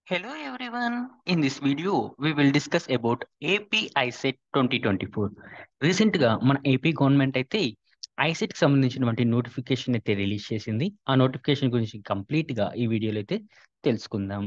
Hello everyone. In this video, we will discuss about AP ISET 2024. రీసెంట్గా మన AP government అయితే ఐసెట్కి సంబంధించినటువంటి notification అయితే రిలీజ్ చేసింది. ఆ నోటిఫికేషన్ గురించి కంప్లీట్గా ఈ వీడియోలో అయితే తెలుసుకుందాం.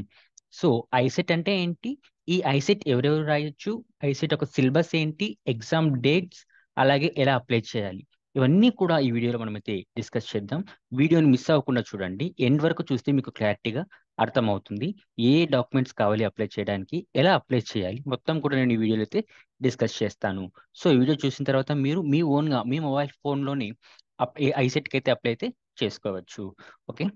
సో ఐసెట్ అంటే ఏంటి, ఈ ఐసెట్ ఎవరెవరు రాయొచ్చు, ఐసెట్ ఒక సిలబస్ ఏంటి, ఎగ్జామ్ డేట్స్, అలాగే ఎలా అప్లై చేయాలి, ఇవన్నీ కూడా ఈ వీడియోలో మనమైతే డిస్కస్ చేద్దాం. వీడియోని మిస్ అవ్వకుండా చూడండి, ఎండ్ వరకు చూస్తే మీకు క్లారిటీగా అర్థమవుతుంది. ఏ డాక్యుమెంట్స్ కావాలి అప్లై చేయడానికి, ఎలా అప్లై చేయాలి, మొత్తం కూడా నేను ఈ వీడియోలో అయితే డిస్కస్ చేస్తాను. సో ఈ వీడియో చూసిన తర్వాత మీరు మీ ఓన్గా మీ మొబైల్ ఫోన్లోని ఐసెట్కి అయితే అప్లై అయితే చేసుకోవచ్చు. ఓకే,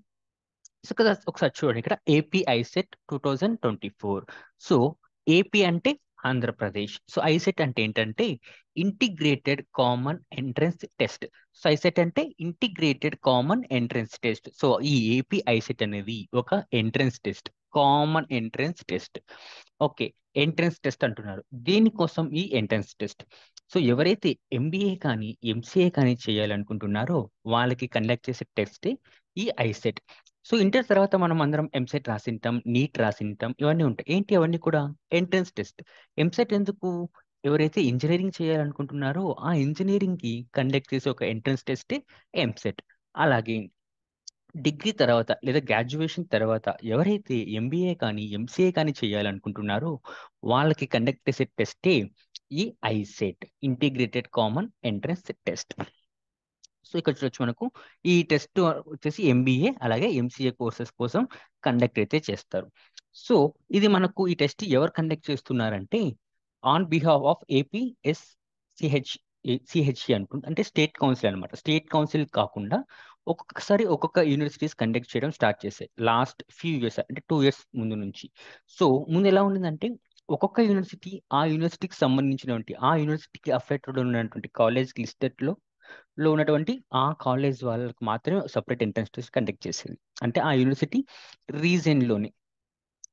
సో కదా ఒకసారి చూడండి, ఇక్కడ ఏపీ ఐసెట్ 2024. సో ఏపీ అంటే ఆంధ్రప్రదేశ్. సో ఐసెట్ అంటే ఏంటంటే integrated common entrance test. So ICET అంటే integrated common entrance test. So ఈ ఏపీ ఐసెట్ అనేది ఒక entrance test, common entrance test. Okay, entrance test అంటున్నారు. దీనికోసం ఈ ఎంట్రన్స్ టెస్ట్, సో ఎవరైతే ఎంబీఏ కానీ ఎంసీఏ కానీ చేయాలనుకుంటున్నారో వాళ్ళకి కండక్ట్ చేసే టెస్టే ఈ ఐసెట్. సో ఇంటర్ తర్వాత మనం అందరం ఎంసెట్ రాసింటాం, నీట్ రాసింటాం, ఇవన్నీ ఉంటాయి. ఏంటి అవన్నీ కూడా ఎంట్రన్స్ టెస్ట్. ఎంసెట్ ఎందుకు, ఎవరైతే ఇంజనీరింగ్ చేయాలనుకుంటున్నారో ఆ ఇంజనీరింగ్ కి కండక్ట్ చేసే ఒక ఎంట్రన్స్ టెస్టే ఎంసెట్. అలాగే డిగ్రీ తర్వాత లేదా గ్రాడ్యుయేషన్ తర్వాత ఎవరైతే ఎంబీఏ కానీ ఎంసీఏ కానీ చేయాలనుకుంటున్నారో వాళ్ళకి కండక్ట్ చేసే టెస్టే ఈ ICET, integrated common entrance test. So ఇక్కడ చూడొచ్చు మనకు ఈ టెస్ట్ వచ్చేసి ఎంబీఏ అలాగే ఎంసీఏ కోర్సెస్ కోసం కండక్ట్ అయితే చేస్తారు. సో ఇది మనకు ఈ టెస్ట్ ఎవరు కండక్ట్ చేస్తున్నారంటే on behalf of AP CHC అనుకుంటా, అంటే స్టేట్ కౌన్సిల్ అనమాట. స్టేట్ కౌన్సిల్ కాకుండా ఒక్కొక్కసారి ఒక్కొక్క యూనివర్సిటీస్ కండక్ట్ చేయడం స్టార్ట్ చేశాయి లాస్ట్ ఫ్యూ ఇయర్స్, అంటే 2 years ముందు నుంచి. సో ముందు ఎలా ఉండిందంటే ఒక్కొక్క యూనివర్సిటీ ఆ యూనివర్సిటీకి సంబంధించినటువంటి ఆ యూనివర్సిటీకి అఫెక్టెడ్ ఉన్నటువంటి కాలేజ్ లిస్టెడ్లో ఉన్నటువంటి ఆ కాలేజ్ వాళ్ళకి మాత్రమే సపరేట్ ఎంట్రన్స్ టెస్ట్ కండక్ట్ చేసేది. అంటే ఆ యూనివర్సిటీ రీజన్లోనే.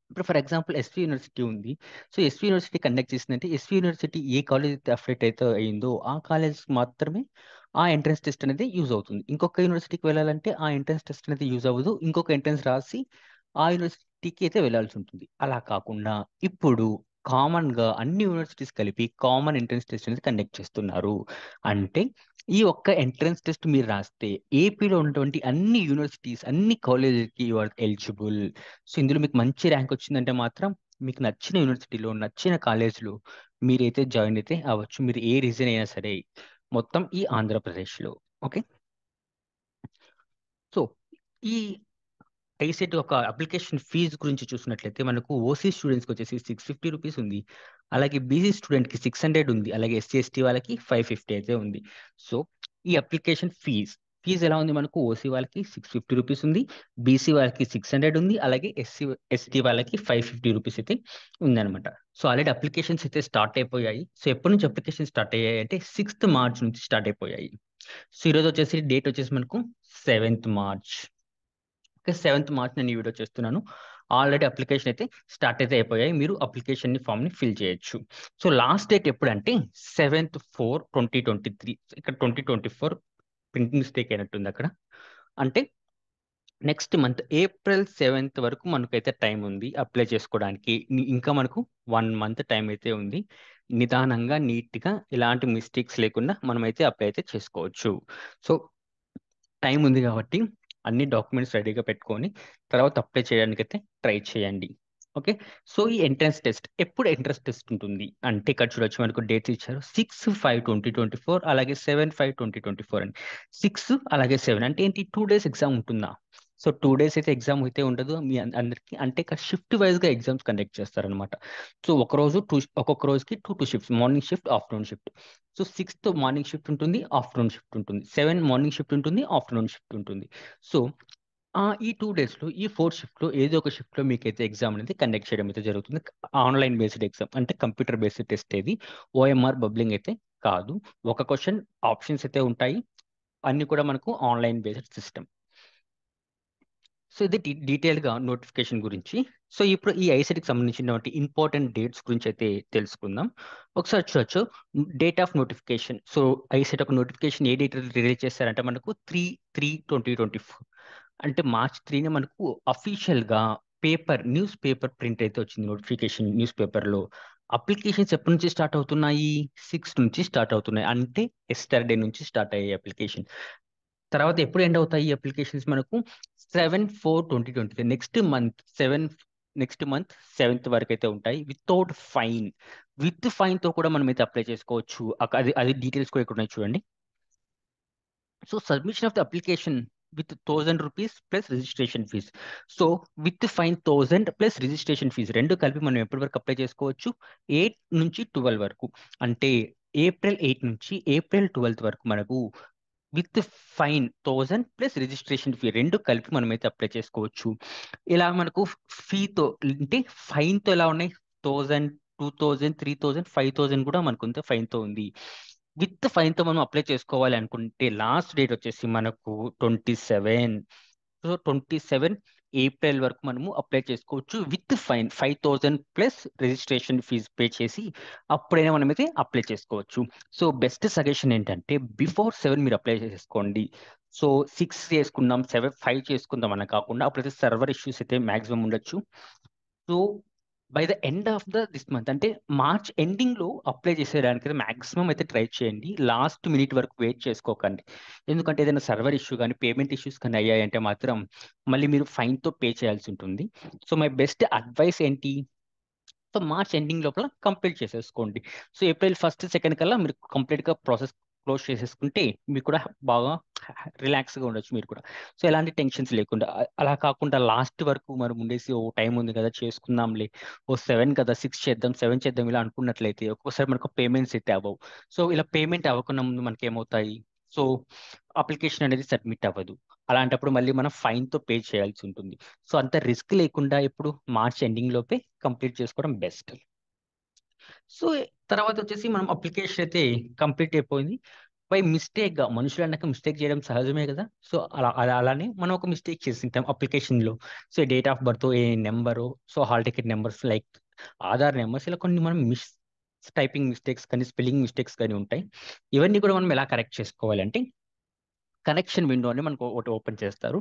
ఇప్పుడు ఫర్ ఎగ్జాంపుల్ ఎస్వి యూనివర్సిటీ ఉంది. సో ఎస్వి యూనివర్సిటీ కండక్ట్ చేసిందంటే ఎస్వి యూనివర్సిటీ ఏ కాలేజ్ అయితే అఫెక్ట్ అయితే అయిందో ఆ కాలేజ్ మాత్రమే ఆ ఎంట్రన్స్ టెస్ట్ అనేది యూజ్ అవుతుంది. ఇంకొక యూనివర్సిటీకి వెళ్ళాలంటే ఆ ఎంట్రన్స్ టెస్ట్ అనేది యూజ్ అవ్వదు, ఇంకొక ఎంట్రన్స్ రాసి ఆ యూనివర్సిటీకి అయితే వెళ్ళాల్సి ఉంటుంది. అలా కాకుండా ఇప్పుడు కామన్ గా అన్ని యూనివర్సిటీస్ కలిపి కామన్ ఎంట్రన్స్ టెస్ట్ అనేది కండక్ట్ చేస్తున్నారు. అంటే ఈ ఒక్క ఎంట్రన్స్ టెస్ట్ మీరు రాస్తే ఏపీలో ఉన్నటువంటి అన్ని యూనివర్సిటీస్ అన్ని కాలేజెస్కి యు ఆర్ ఎలిజిబుల్. సో ఇందులో మీకు మంచి ర్యాంక్ వచ్చిందంటే మాత్రం మీకు నచ్చిన యూనివర్సిటీలో నచ్చిన కాలేజ్లో మీరైతే జాయిన్ అయితే అవ్వచ్చు, మీరు ఏ రీజన్ అయినా సరే, మొత్తం ఈ ఆంధ్రప్రదేశ్లో. ఓకే, సో ఈ ఐసెట్ ఒక అప్లికేషన్ ఫీజు గురించి చూసినట్లయితే మనకు ఓసీ స్టూడెంట్స్కి వచ్చేసి 650 రూపీస్ ఉంది, అలాగే బీసీ స్టూడెంట్కి 600 ఉంది, అలాగే ఎస్సీ ఎస్టీ వాళ్ళకి 550 అయితే ఉంది. సో ఈ అప్లికేషన్ ఫీజు ఎలా ఉంది, మనకు ఓసీ వాళ్ళకి 650 రూపీస్ ఉంది, బీసీ వాళ్ళకి 600 ఉంది, అలాగే ఎస్టీ వాళ్ళకి 550 రూపీస్ అయితే ఉందన్నమాట. సో ఆల్రెడీ అప్లికేషన్స్ అయితే స్టార్ట్ అయిపోయాయి. సో ఎప్పటి నుంచి అప్లికేషన్ స్టార్ట్ అయ్యాయి అంటే 6th March నుంచి స్టార్ట్ అయిపోయాయి. సో ఈరోజు వచ్చేసి డేట్ వచ్చేసి మనకు 7th March. Okay, 7th March నేను ఈ వీడియో చేస్తున్నాను. ఆల్రెడీ అప్లికేషన్ అయితే స్టార్ట్ అయితే అయిపోయాయి, మీరు అప్లికేషన్ ఫామ్ని ఫిల్ చేయొచ్చు. సో లాస్ట్ డేట్ ఎప్పుడంటే 7/4/2023. ఇక్కడ 2024 ప్రింటింగ్ మిస్టేక్ అయినట్టుంది అక్కడ. అంటే నెక్స్ట్ మంత్ April 7th వరకు మనకైతే టైం ఉంది అప్లై చేసుకోవడానికి. ఇంకా మనకు 1 month టైం అయితే ఉంది. నిదానంగా నీట్గా ఎలాంటి మిస్టేక్స్ లేకుండా మనమైతే అప్లై అయితే చేసుకోవచ్చు. సో టైం ఉంది కాబట్టి అన్ని డాక్యుమెంట్స్ రెడీగా పెట్టుకొని తర్వాత అప్లై చేయడానికి అయితే ట్రై చేయండి. ఓకే, సో ఈ ఎంట్రన్స్ టెస్ట్ ఎప్పుడు ఎంట్రన్స్ టెస్ట్ ఉంటుంది అంటే ఇక్కడ చూడొచ్చు మనకు డేట్స్ ఇచ్చారు, 6/5/2024 అలాగే 7/5/2024 అని. 6 అలాగే 7 అంటే ఏంటి, 2 days ఎగ్జామ్ ఉంటుందా? సో 2 days అయితే ఎగ్జామ్ అయితే ఉండదు మీ అందరికి, అంటే ఇక్కడ షిఫ్ట్ వైజ్గా ఎగ్జామ్స్ కండక్ట్ చేస్తారనమాట. సో ఒక్కొక్క రోజుకి two shifts, morning shift afternoon shift. So 6th morning shift ఉంటుంది, ఆఫ్టర్నూన్ షిఫ్ట్ ఉంటుంది, 7 మార్నింగ్ షిఫ్ట్ ఉంటుంది, ఆఫ్టర్నూన్ షిఫ్ట్ ఉంటుంది. సో ఈ 2 daysలో ఈ 4 షిఫ్ట్లో ఏదో ఒక షిఫ్ట్లో మీకైతే ఎగ్జామ్ అనేది కండక్ట్ చేయడం అయితే జరుగుతుంది. ఆన్లైన్ బేస్డ్ ఎగ్జామ్, అంటే కంప్యూటర్ బేస్డ్ టెస్ట్. ఏది ఓఎంఆర్ బబ్లింగ్ అయితే కాదు. ఒక క్వశ్చన్ ఆప్షన్స్ అయితే ఉంటాయి, అన్ని కూడా మనకు ఆన్లైన్ బేస్డ్ సిస్టమ్. సో ఇది డీటెయిల్గా నోటిఫికేషన్ గురించి. సో ఇప్పుడు ఈ ఐసెట్కి సంబంధించినటువంటి ఇంపార్టెంట్ డేట్స్ గురించి అయితే తెలుసుకుందాం. ఒకసారి చూడొచ్చు date of notification. So ICET ఒక నోటిఫికేషన్ ఏ డేట్ రిలీజ్ చేస్తారంటే మనకు 3/3/2024, అంటే March 3నే మనకు అఫీషియల్గా న్యూస్ పేపర్ ప్రింట్ అయితే వచ్చింది నోటిఫికేషన్ న్యూస్ పేపర్లో. అప్లికేషన్స్ ఎప్పటి నుంచి స్టార్ట్ అవుతున్నాయి? 6 నుంచి స్టార్ట్ అవుతున్నాయి, అంటే ఎస్టర్డే నుంచి స్టార్ట్ అయ్యాయి అప్లికేషన్. తర్వాత ఎప్పుడు ఎండ్ అవుతాయి ఈ అప్లికేషన్స్ మనకు? 7/4/2023, నెక్స్ట్ మంత్ 7th వరకు అయితే ఉంటాయి, వితౌట్ ఫైన్. విత్ ఫైన్ తో కూడా మనం అయితే అప్లై చేసుకోవచ్చు. అది డీటెయిల్స్ కూడా ఇక్కడ ఉన్నాయి చూడండి. So submission of the application with 1000 rupees plus registration fee. So with fine 1000 plus registration fee రెండు కలిపి మనం ఎప్పటి వరకు అప్లై చేసుకోవచ్చు? 8 నుంచి 12 వరకు, అంటే April 8 నుంచి April 12 వరకు మనకు with fine 1000 plus registration fee రెండు కలిపి మనం అయితే అప్లై చేసుకోవచ్చు. ఇలా మనకు ఫీతో అంటే ఫైన్తో ఎలా ఉన్నాయి? 1000, 2000, 3000, 5000 కూడా మనకు ఉంది, ఫైన్తో ఉంది. విత్ ఫైన్తో మనం అప్లై చేసుకోవాలి అనుకుంటే లాస్ట్ డేట్ వచ్చేసి మనకు 27. సో 27 ఏప్రిల్ వరకు మనము అప్లై చేసుకోవచ్చు with fine 5000 plus registration fee pay చేసి అప్పుడైనా మనమైతే అప్లై చేసుకోవచ్చు. సో బెస్ట్ సజెషన్ ఏంటంటే బిఫోర్ 7 మీరు అప్లై చేసేసుకోండి. సో 6 చేసుకుందాం, 5 చేసుకుందాం అని కాకుండా అప్పుడైతే సర్వర్ ఇష్యూస్ అయితే మాక్సిమం ఉండొచ్చు. So by the end of this month, అంటే మార్చ్ ఎండింగ్ లో అప్లై చేసేయడానికి మాక్సిమం అయితే ట్రై చేయండి. లాస్ట్ మినిట్ వరకు వెయిట్ చేసుకోకండి. ఎందుకంటే ఏదైనా సర్వర్ ఇష్యూ కానీ పేమెంట్ ఇష్యూస్ కానీ అయ్యాయంటే మాత్రం మళ్ళీ మీరు ఫైన్తో పే చేయాల్సి ఉంటుంది. సో మై బెస్ట్ అడ్వైస్ ఏంటి? సో మార్చ్ ఎండింగ్ లోపల కంప్లీట్ చేసేసుకోండి. సో ఏప్రిల్ 1, 2 కల్లా మీరు కంప్లీట్గా ప్రాసెస్ క్లోజ్ చేసేసుకుంటే మీకు కూడా బాగా రిలాక్స్గా ఉండొచ్చు మీరు కూడా. సో ఎలాంటి టెన్షన్స్ లేకుండా, అలా కాకుండా లాస్ట్ వరకు మనం ఉండేసి ఓ టైం ఉంది కదా చేసుకుందాంలే, ఓ 7 కదా 6 చేద్దాం 7 చేద్దాం ఇలా అనుకున్నట్లయితే ఒక్కొక్కసారి మనకు పేమెంట్స్ అయితే అవ్వవు. సో ఇలా పేమెంట్ అవ్వకుండా ముందు మనకి ఏమవుతాయి? సో అప్లికేషన్ అనేది సబ్మిట్ అవ్వదు. అలాంటప్పుడు మళ్ళీ మనం ఫైన్తో పే చేయాల్సి ఉంటుంది. సో అంత రిస్క్ లేకుండా ఇప్పుడు మార్చ్ ఎండింగ్ లోపే కంప్లీట్ చేసుకోవడం బెస్ట్. సో తర్వాత వచ్చేసి మనం అప్లికేషన్ అయితే కంప్లీట్ అయిపోయింది. బై మిస్టేక్ గా, మనుషులు అన్నాక మిస్టేక్ చేయడం సహజమే కదా. సో అలానే మనం ఒక మిస్టేక్ చేసింటాం అప్లికేషన్ లో. So date of birth, A number, so hall ticket numbers like Aadhaar numbers, ఇలా కొన్ని మనం టైపింగ్ మిస్టేక్స్ కానీ స్పెల్లింగ్ మిస్టేక్స్ కానీ ఉంటాయి. ఇవన్నీ కూడా మనం ఎలా కరెక్ట్ చేసుకోవాలంటే కరెక్షన్ విండో అని మనకు ఒకటి ఓపెన్ చేస్తారు.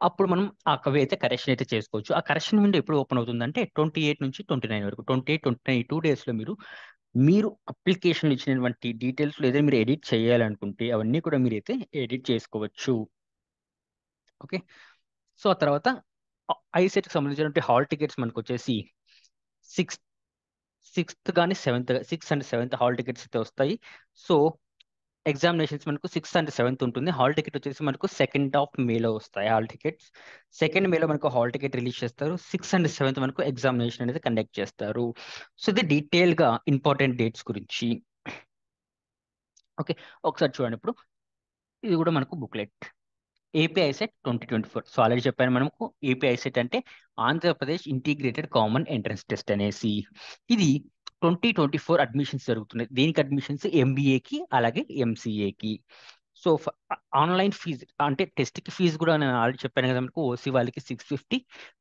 అప్పుడు మనం అవి అయితే కరెక్షన్ అయితే చేసుకోవచ్చు. ఆ కరెక్షన్ విండో ఎప్పుడు ఓపెన్ అవుతుందంటే 28 నుంచి 29 వరకు, 28, 29 2 డేస్లో మీరు అప్లికేషన్ ఇచ్చినటువంటి డీటెయిల్స్ లేదా మీరు ఎడిట్ చేయాలనుకుంటే అవన్నీ కూడా మీరు అయితే ఎడిట్ చేసుకోవచ్చు. ఓకే. సో ఆ తర్వాత ఐసెట్కి సంబంధించినటువంటి హాల్ టికెట్స్ మనకు వచ్చేసి సిక్స్త్ సిక్స్త్ కానీ 6 అండ్ 7 హాల్ టికెట్స్ అయితే వస్తాయి. సో ఎగ్జామినేషన్స్ మనకు 6 అండ్ 7 ఉంటుంది. హాల్ టికెట్ వచ్చేసి మనకు 2nd మేలో వస్తాయి హాల్ టికెట్స్. 2nd మేలో మనకు హాల్ టికెట్ రిలీజ్ చేస్తారు. 6 అండ్ 7 మనకు ఎగ్జామినేషన్ అనేది కండక్ట్ చేస్తారు. సో ఇది డీటెయిల్గా ఇంపార్టెంట్ డేట్స్ గురించి. ఓకే, ఒకసారి చూడండి. ఇప్పుడు ఇది కూడా మనకు booklet AP ICET 2024. So already చెప్పాను మనకు ఏపీ ఐసెట్ అంటే Andhra Pradesh integrated common entrance test అనేసి. ఇది 2024 అడ్మిషన్స్ జరుగుతున్నాయి. దీనికి అడ్మిషన్స్ ఎంబీఏకి అలాగే ఎంసీఏకి. సో ఆన్లైన్ ఫీజు అంటే టెస్ట్కి ఫీజు కూడా నేను ఆల్రెడీ చెప్పాను కదా మనకు. ఓసీ వాళ్ళకి 650,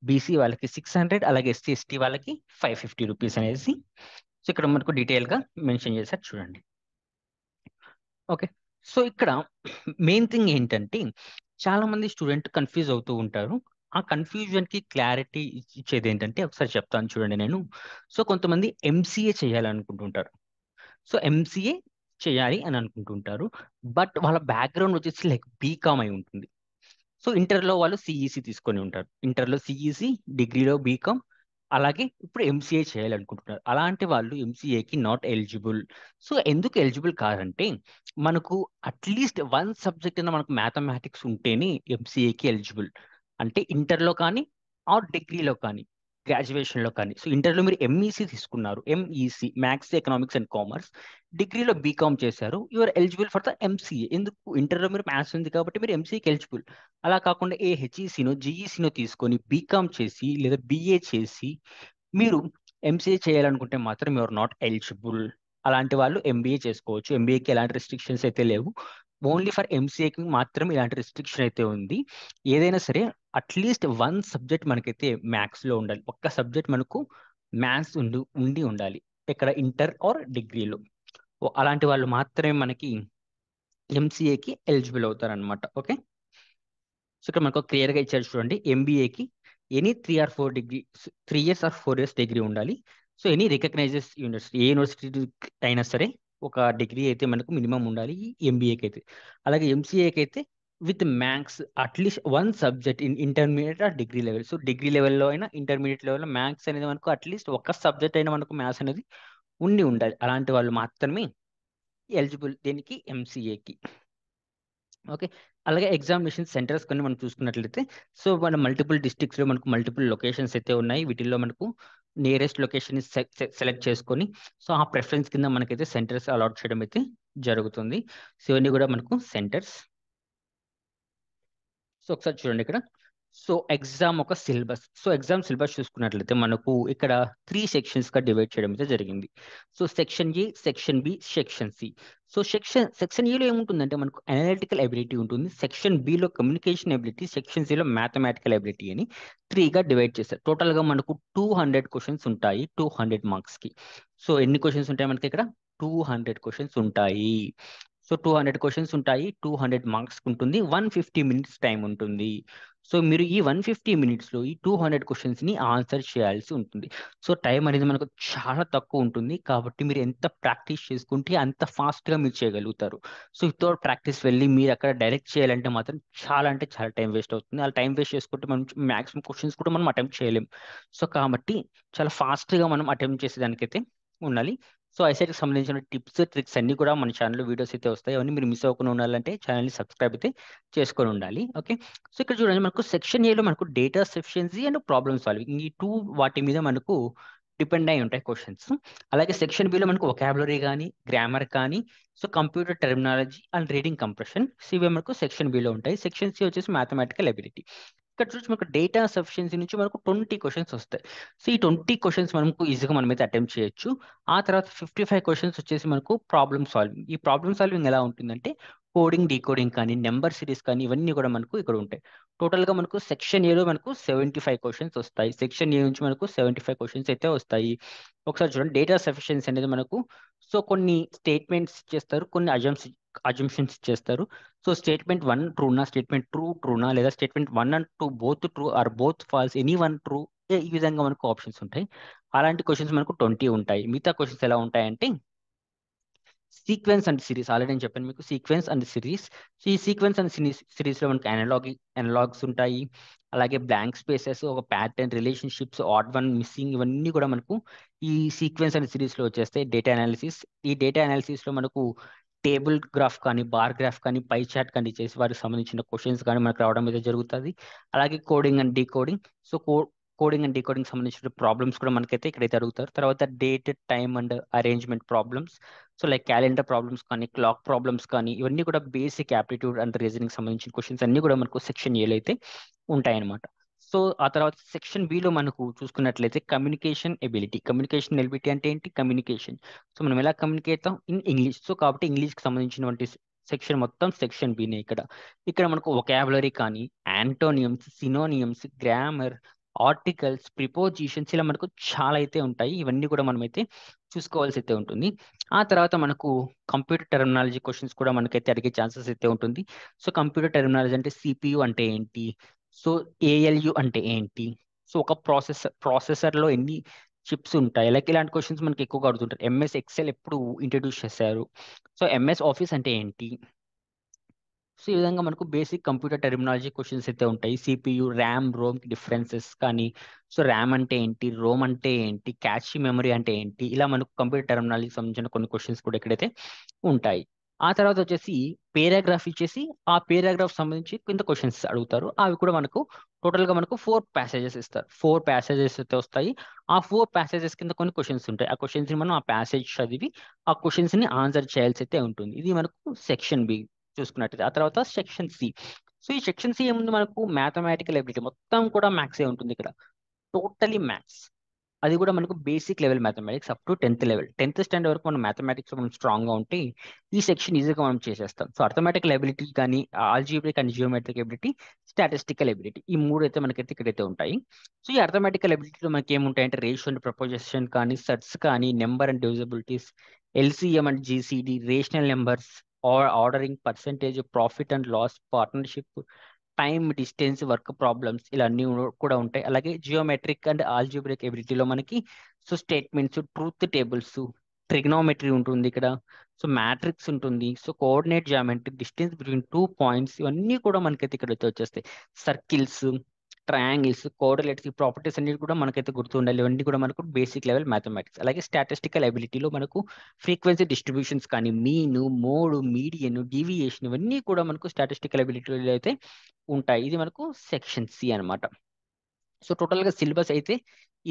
బీసీ వాళ్ళకి 600, అలాగే ఎస్సీ ఎస్టీ వాళ్ళకి 550 రూపీస్ అనేసి. సో ఇక్కడ మనకు డీటెయిల్గా మెన్షన్ చేశారు చూడండి. ఓకే. సో ఇక్కడ మెయిన్ థింగ్ ఏంటంటే చాలా మంది స్టూడెంట్ కన్ఫ్యూజ్ అవుతూ ఉంటారు. ఆ కన్ఫ్యూజన్ కి క్లారిటీ ఇచ్చేది ఏంటంటే ఒకసారి చెప్తాను చూడండి నేను. సో కొంతమంది ఎంసీఏ చేయాలనుకుంటుంటారు. సో ఎంసీఏ చేయాలి అని అనుకుంటుంటారు. బట్ వాళ్ళ బ్యాక్గ్రౌండ్ వచ్చేసి లైక్ బీకామ్ అయి ఉంటుంది. సో ఇంటర్లో వాళ్ళు సిఈసి తీసుకొని ఉంటారు. ఇంటర్లో సిఈసి, డిగ్రీలో బీకామ్, అలాగే ఇప్పుడు ఎంసీఏ చేయాలనుకుంటున్నారు. అలాంటి వాళ్ళు ఎంసీఏకి నాట్ ఎలిజిబుల్. సో ఎందుకు ఎలిజిబుల్ కాదంటే మనకు అట్లీస్ట్ 1 సబ్జెక్ట్ అయినా మనకు మ్యాథమెటిక్స్ ఉంటేనే ఎంసీఏకి ఎలిజిబుల్. అంటే ఇంటర్లో కానీ ఆర్ డిగ్రీలో కానీ గ్రాడ్యుయేషన్లో కానీ. సో ఇంటర్లో మీరు ఎంఈసి తీసుకున్నారు, MEC maths economics and commerce. డిగ్రీలో బీకామ్ చేశారు, you are eligible for the MCA. ఎందుకు? ఇంటర్లో మీరు మ్యాథ్స్ ఉంది కాబట్టి మీరు ఎంసీఏకి ఎలిజిబుల్. అలా కాకుండా ఏ హెచ్ఈసీనో జీఈసీనో తీసుకొని బీకామ్ చేసి లేదా బీఏ చేసి మీరు ఎంసీఏ చేయాలనుకుంటే మాత్రం యూఆర్ నాట్ ఎలిజిబుల్. అలాంటి వాళ్ళు ఎంబీఏ చేసుకోవచ్చు. ఎంబీఏకి ఎలాంటి రెస్ట్రిక్షన్స్ అయితే లేవు. ఓన్లీ ఫర్ ఎంసీఏకి మాత్రం ఇలాంటి రెస్ట్రిక్షన్ అయితే ఉంది. ఏదైనా సరే అట్లీస్ట్ 1 సబ్జెక్ట్ మనకైతే మ్యాథ్స్లో ఉండాలి. ఒక్క సబ్జెక్ట్ మనకు మ్యాథ్స్ ఉండి ఉండాలి ఇక్కడ ఇంటర్ ఆర్ డిగ్రీలో. అలాంటి వాళ్ళు మాత్రమే మనకి ఎంసీఏకి ఎలిజిబుల్ అవుతారు అనమాట. ఓకే. సో ఇక్కడ మనకు క్లియర్గా ఇచ్చారు చూడండి. ఎంబీఏకి ఎనీ 3 or 4 years డిగ్రీ ఉండాలి. సో ఎనీ రికగ్నైజెస్ యూనివర్సిటీ, ఏ యూనివర్సిటీ అయినా సరే ఒక డిగ్రీ అయితే మనకు మినిమం ఉండాలి ఎంబీఏకి అయితే. అలాగే ఎంసీఏకి అయితే with maths at least one subject in intermediate or degree level. So degree లెవెల్లో అయినా ఇంటర్మీడియట్ లెవెల్లో మ్యాథ్స్ అనేది మనకు అట్లీస్ట్ ఒక సబ్జెక్ట్ అయినా మనకు మ్యాథ్స్ అనేది ఉండాలి. అలాంటి వాళ్ళు మాత్రమే ఎలిజిబుల్ దీనికి, ఎంసీఏకి. ఓకే. అలాగే ఎగ్జామినేషన్ సెంటర్స్ కొన్ని మనం చూసుకున్నట్లయితే, సో మన మల్టిపుల్ డిస్ట్రిక్ట్స్లో మనకు మల్టిపుల్ లొకేషన్స్ అయితే ఉన్నాయి. వీటిల్లో మనకు నియరెస్ట్ లొకేషన్ సెలెక్ట్ చేసుకొని, సో ఆ ప్రెఫరెన్స్ కింద మనకైతే సెంటర్స్ అలాట్ చేయడం అయితే జరుగుతుంది. సో ఇవన్నీ కూడా మనకు సెంటర్స్. సో ఒకసారి చూడండి ఇక్కడ. సో ఎగ్జామ్ ఒక సిలబస్. సో ఎగ్జామ్ సిలబస్ చూసుకున్నట్లయితే మనకు ఇక్కడ 3 సెక్షన్స్గా డివైడ్ చేయడం అయితే జరిగింది. So section A, section B, section C. So section ఏలో ఏముంటుందంటే మనకు అనలిటికల్ ఎబిలిటీ ఉంటుంది. సెక్షన్ బిలో కమ్యూనికేషన్ ఎబిలిటీ, సెక్షన్ సిలో మ్యాథమెటికల్ ఎబిలిటీ అని 3గా డివైడ్ చేస్తారు. టోటల్గా మనకు 200 క్వశ్చన్స్ ఉంటాయి 200 మార్క్స్కి. సో ఎన్ని క్వశ్చన్స్ ఉంటాయి మనకి ఇక్కడ? 200 క్వశ్చన్స్ ఉంటాయి. సో 200 క్వశ్చన్స్ ఉంటాయి, 200 మార్క్స్ ఉంటుంది, 150 మినిట్స్ టైం ఉంటుంది. సో మీరు ఈ 150 మినిట్స్లో ఈ 200 క్వశ్చన్స్ని ఆన్సర్ చేయాల్సి ఉంటుంది. సో టైం అనేది మనకు చాలా తక్కువ ఉంటుంది, కాబట్టి మీరు ఎంత ప్రాక్టీస్ చేసుకుంటే అంత ఫాస్ట్గా మీరు చేయగలుగుతారు. సో వితౌట్ ప్రాక్టీస్ వెళ్ళి మీరు అక్కడ డైరెక్ట్ చేయాలంటే మాత్రం చాలా అంటే చాలా టైం వేస్ట్ అవుతుంది. అలా టైం వేస్ట్ చేసుకుంటే మనం మ్యాక్సిమం క్వశ్చన్స్ కూడా మనం అటెంప్ట్ చేయలేం. సో కాబట్టి చాలా ఫాస్ట్గా మనం అటెంప్ట్ చేసేదానికైతే ఉండాలి. సో ఐసెట్కి సంబంధించిన టిప్స్, ట్రిక్స్ అన్ని కూడా మన ఛానల్లో వీడియోస్ అయితే వస్తాయి. అవన్నీ మీరు మిస్ అవ్వకుండా ఉండాలంటే ఛానల్ని సబ్స్క్రైబ్ అయితే చేసుకొని ఉండాలి. ఓకే. సో ఇక్కడ చూడండి, మనకు సెక్షన్ ఏలో మనకు data sufficiency and problem solving, ఈ 2 వాటి మీద మనకు డిపెండ్ అయి ఉంటాయి క్వశ్చన్స్. అలాగే సెక్షన్ బిలో మనకు వొకాబులరీ కానీ, గ్రామర్ కానీ, so computer terminology and reading compression, ఇవి మనకు సెక్షన్ బిలో ఉంటాయి. సెక్షన్ సి వచ్చేసి మ్యాథమెటికల్ ఎబిలిటీ. ఇక్కడ చూసి మనకు డేటా సఫిషియన్సీ నుంచి మనకు 20 క్వశ్చన్స్ వస్తాయి. సో ఈ 20 క్వశ్చన్స్ మనకు ఈజీగా మనమైతే అటెంప్ట్ చేయొచ్చు. ఆ తర్వాత 55 క్వశ్చన్స్ వచ్చేసి మనకు ప్రాబ్లమ్ సాల్వింగ్. ఈ ప్రాబ్లమ్ సాల్వింగ్ ఎలా ఉంటుందంటే కోడింగ్, డీకోడింగ్ కానీ, నెంబర్ సిరీస్ కానీ, ఇవన్నీ కూడా మనకు ఇక్కడ ఉంటాయి. టోటల్గా మనకు సెక్షన్ ఏలో మనకు 75 క్వశ్చన్స్ వస్తాయి. సెక్షన్ ఏ నుంచి మనకు 75 క్వశ్చన్స్ అయితే వస్తాయి. ఒకసారి చూడండి, డేటా సఫిషియన్సీ అనేది మనకు సో కొన్ని స్టేట్మెంట్స్ చేస్తారు, కొన్ని అజంప్షన్స్ చేస్తారు. సో స్టేట్మెంట్ 1 ట్రూనా, స్టేట్మెంట్ 2 ట్రూనా, లేదా statement 1 and 2 both true or both false, any one true, ఈ విధంగా మనకు ఆప్షన్స్ ఉంటాయి. అలాంటి క్వశ్చన్స్ మనకు 20 ఉంటాయి. మిగతా క్వశ్చన్స్ ఎలా ఉంటాయంటే సీక్వెన్స్ అండ్ సిరీస్. ఆల్రెడీ నేను చెప్పాను మీకు, సీక్వెన్స్ అండ్ సిరీస్. సో ఈ సీక్వెన్స్ అండ్ సిరీస్లో మనకి అనలాగ్స్ ఉంటాయి. అలాగే బ్లాంక్ స్పేసెస్, ఒక pattern, relationships, odd one, missing, ఇవన్నీ కూడా మనకు ఈ సీక్వెన్స్ అండ్ సిరీస్లో వచ్చేస్తాయి. డేటా అనాలిసిస్, ఈ డేటా అనాలిసిస్లో మనకు టేబుల్ గ్రాఫ్ కానీ, బార్ గ్రాఫ్ కానీ, పై చార్ట్ కానీ చేసి వారికి సంబంధించిన క్వశ్చన్స్ కానీ మనకు రావడం అయితే జరుగుతుంది. అలాగే coding and decoding. So coding and decoding సంబంధించిన ప్రాబ్లమ్స్ కూడా మనకైతే ఇక్కడైతే అడుగుతారు. తర్వాత date, time and arrangement problems, so like calendar problems కానీ, క్లాక్ ప్రాబ్లమ్స్ కానీ, ఇవన్నీ కూడా బేసిక్ యాప్టిట్యూడ్ అండ్ రీజనింగ్ సంబంధించిన క్వశ్చన్స్ అన్ని కూడా మనకు సెక్షన్ ఏలో అయితే ఉంటాయన్నమాట. సో ఆ తర్వాత సెక్షన్ బిలో మనకు చూసుకున్నట్లయితే కమ్యూనికేషన్ ఎబిలిటీ అంటే ఏంటి? కమ్యూనికేషన్. సో మనం ఎలా కమ్యూనికేట్ అవుతాం? In English. సో కాబట్టి ఇంగ్లీష్కి సంబంధించినటువంటి సెక్షన్ మొత్తం సెక్షన్ బినే. ఇక్కడ మనకు వొకాబులరీ కానీ, antonyms, synonyms, grammar, articles, prepositions, ఇలా మనకు చాలా అయితే ఉంటాయి. ఇవన్నీ కూడా మనమైతే చూసుకోవాల్సి అయితే ఉంటుంది. ఆ తర్వాత మనకు కంప్యూటర్ టెర్మినాలజీ క్వశ్చన్స్ కూడా మనకైతే అడిగే ఛాన్సెస్ అయితే ఉంటుంది. సో కంప్యూటర్ టెర్మినాలజీ అంటే సిపియు అంటే ఏంటి, సో ఏఎల్యు అంటే ఏంటి, సో ఒక ప్రాసెసర్లో ఎన్ని చిప్స్ ఉంటాయి, లైక్ ఇలాంటి క్వశ్చన్స్ మనకి ఎక్కువగా అడుగుతుంటారు. ఎంఎస్ ఎక్సెల్ ఎప్పుడు ఇంట్రడ్యూస్ చేశారు, సో ఎంఎస్ ఆఫీస్ అంటే ఏంటి. సో ఈ విధంగా మనకు బేసిక్ కంప్యూటర్ టెర్మినాలజీ క్వశ్చన్స్ అయితే ఉంటాయి. సిపియు, ర్యామ్, రోమ్ డిఫరెన్సెస్ కానీ, సో ర్యామ్ అంటే ఏంటి, రోమ్ అంటే ఏంటి, క్యాష్ మెమరీ అంటే ఏంటి, ఇలా మనకు కంప్యూటర్ టెర్మినాలజీకి సంబంధించిన కొన్ని క్వశ్చన్స్ కూడా ఇక్కడైతే ఉంటాయి. ఆ తర్వాత వచ్చేసి పేరాగ్రాఫ్ ఇచ్చేసి ఆ పేరాగ్రాఫ్ సంబంధించి కింద క్వశ్చన్స్ అడుగుతారు. అవి కూడా మనకు టోటల్గా మనకు 4 ప్యాసేజెస్ ఇస్తారు. 4 ప్యాసేజెస్ అయితే వస్తాయి. ఆ 4 ప్యాసేజెస్ కింద కొన్ని క్వశ్చన్స్ ఉంటాయి. ఆ క్వశ్చన్స్ని మనం ఆ ప్యాసేజ్ చదివి ఆ క్వశ్చన్స్ని ఆన్సర్ చేయాల్సి అయితే ఉంటుంది. ఇది మనకు సెక్షన్ బి చూసుకున్నట్టయితే. ఆ తర్వాత సెక్షన్ సి. సో ఈ సెక్షన్ సి ఏముంది, మనకు మ్యాథమెటికల్ ఎబిలిటీ మొత్తం కూడా మ్యాథ్సే ఉంటుంది ఇక్కడ, టోటలీ మ్యాథ్స్. అది కూడా మనకు basic level mathematics up to 10th level. 10th standard వరకు మనం మ్యాథమెటిక్స్ మనం స్ట్రాంగ్గా ఉంటే ఈ సెక్షన్ ఈజీగా మనం చేసేస్తాం. సో అర్థమెటికల్ ఎబిలిటీ కానీ, algebraic and geometric ability, statistical ability, ఈ 3 అయితే మనకైతే ఇక్కడైతే ఉంటాయి. సో ఈ అర్థమెటికల్ ఎబిలిటీలో మనకి ఏముంటాయంటే రేషియో అండ్ ప్రపోజిషన్ కానీ, సెట్స్ కానీ, number and divisibilities, LCM and GCD, rational numbers, ordering, percentage, profit and loss, partnership, time, distance, work problems ఇలా అన్ని కూడా ఉంటాయి. అలాగే జియోమెట్రిక్ అండ్ ఆల్జిబ్రిక్ ఎబిలిటీలో మనకి so statements, truth tables, trigonometry ఉంటుంది ఇక్కడ. సో మ్యాట్రిక్స్ ఉంటుంది. So coordinate geometry, distance between 2 points, ఇవన్నీ కూడా మనకైతే ఇక్కడైతే వచ్చేస్తాయి. సర్కిల్స్, ట్రయాంగిల్స్, కోఆర్డినేట్స్, ఈ ప్రాపర్టీస్ అన్ని కూడా మనకైతే గుర్తుండాలి. ఇవన్నీ కూడా మనకు బేసిక్ లెవెల్ మ్యాథమెటిక్స్. అలాగే స్టాటిస్టికల్ అబిలిటీలో మనకు ఫ్రీక్వెన్సీ డిస్ట్రిబ్యూషన్స్ కానీ, మీన్, మోడ్, మీడియన్, డీవియేషన్, ఇవన్నీ కూడా మనకు స్టాటిస్టికల్ అబిలిటీలో అయితే ఉంటాయి. ఇది మనకు సెక్షన్ సి అన్నమాట. సో టోటల్గా సిలబస్ అయితే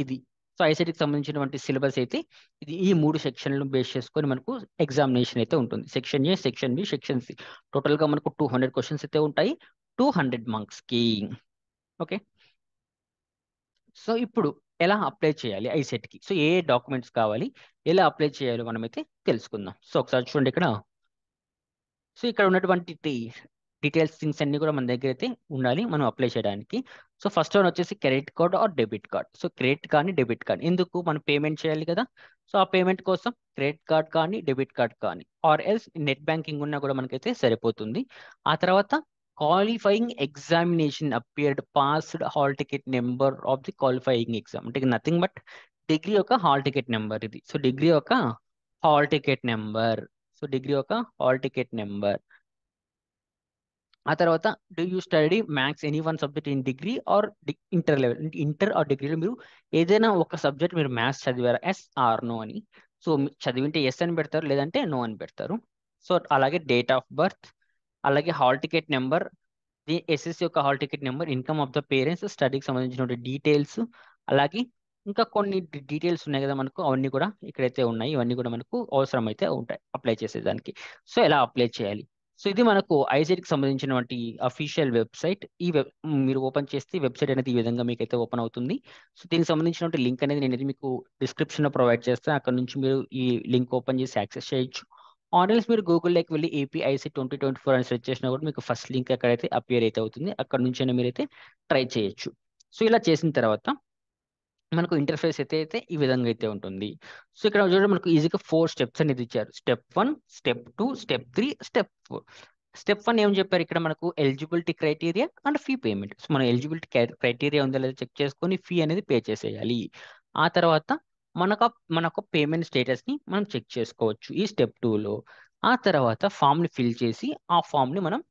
ఇది. సో ఐసెట్కి సంబంధించినటువంటి సిలబస్ అయితే ఇది. ఈ 3 సెక్షన్లను బేస్ చేసుకొని మనకు ఎగ్జామినేషన్ అయితే ఉంటుంది. Section A, section B, section C. టోటల్గా మనకు 200 క్వశ్చన్స్ అయితే ఉంటాయి 200 మార్క్స్కి. ఓకే. సో ఇప్పుడు ఎలా అప్లై చేయాలి ఐసెట్కి? సో ఏ డాక్యుమెంట్స్ కావాలి, ఎలా అప్లై చేయాలో మనమైతే తెలుసుకుందాం. సో ఒకసారి చూడండి ఇక్కడ. సో ఇక్కడ ఉన్నటువంటి డీటెయిల్స్ థింగ్స్ అన్ని కూడా మన దగ్గర అయితే ఉండాలి మనం అప్లై చేయడానికి. సో ఫస్ట్ వన్ వచ్చేసి credit card or debit card. So credit కానీ డెబిట్ కానీ, ఎందుకు మనం పేమెంట్ చేయాలి కదా. సో ఆ పేమెంట్ కోసం క్రెడిట్ కార్డ్ కానీ డెబిట్ కార్డ్ కానీ, ఆర్ ఎల్స్ నెట్ బ్యాంకింగ్ ఉన్నా కూడా మనకైతే సరిపోతుంది. ఆ తర్వాత qualifying examination appeared passed hall ticket number of the qualifying exam, అంటే నథింగ్ బట్ డిగ్రీ యొక్క హాల్ టికెట్ నెంబర్ ఇది. సో డిగ్రీ యొక్క hall ticket number. So degree యొక్క హాల్ టికెట్ నెంబర్. ఆ తర్వాత do you study maths any one subject in degree or inter level, inter or డిగ్రీలో మీరు ఏదైనా ఒక సబ్జెక్ట్ మీరు మ్యాథ్స్ చదివారా, ఎస్ ఆర్ నో అని. సో చదివింటే ఎస్ అని పెడతారు, లేదంటే నో అని పెడతారు. సో అలాగే డేట్ ఆఫ్ బర్త్, అలాగే హాల్ టికెట్ నెంబర్, ఎస్ఎస్సి యొక్క hall ticket number, income of the parents, స్టడీకి సంబంధించిన డీటెయిల్స్, అలాగే ఇంకా కొన్ని డీటెయిల్స్ ఉన్నాయి కదా మనకు, అవన్నీ కూడా ఇక్కడైతే ఉన్నాయి. ఇవన్నీ కూడా మనకు అవసరం అయితే ఉంటాయి అప్లై చేసేదానికి. సో ఎలా అప్లై చేయాలి? సో ఇది మనకు ఐసెట్కి సంబంధించినటువంటి అఫీషియల్ వెబ్సైట్. మీరు ఓపెన్ చేస్తే వెబ్సైట్ అనేది ఈ విధంగా మీకు అయితే ఓపెన్ అవుతుంది. సో దీనికి సంబంధించినటువంటి లింక్ అనేది నేను మీకు డిస్క్రిప్షన్లో ప్రొవైడ్ చేస్తాను. అక్కడ నుంచి మీరు ఈ లింక్ ఓపెన్ చేసి యాక్సెస్ చేయొచ్చు. ఆన్లైన్స్ మీరు గూగుల్లోకి వెళ్ళి ఏపీఐసెట్ 2024 అని సెర్చ్ చేసినా కూడా మీకు ఫస్ట్ లింక్ ఎక్కడైతే అపియర్ అయితే అవుతుంది. అక్కడ నుంచి అయినా మీరైతే ట్రై చేయొచ్చు. సో ఇలా చేసిన తర్వాత మనకు ఇంటర్ఫేస్ అయితే ఈ విధంగా అయితే ఉంటుంది. సో ఇక్కడ చూడండి మనకు ఈజీగా 4 స్టెప్స్ అనేది ఇచ్చారు. Step 1, step 2, step 3, step 4. Step 1 ఏం చెప్పారు ఇక్కడ మనకు eligibility criteria and fee payment. So మన ఎలిజిబిలిటీ క్రైటీరియా ఉందో లేదో చెక్ చేసుకొని ఫీ అనేది పే చేసేయాలి. ఆ తర్వాత మనకు పేమెంట్ స్టేటస్ని మనం చెక్ చేసుకోవచ్చు ఈ స్టెప్ 2లో. ఆ తర్వాత ఫామ్ని ఫిల్ చేసి ఆ ఫామ్ని మనం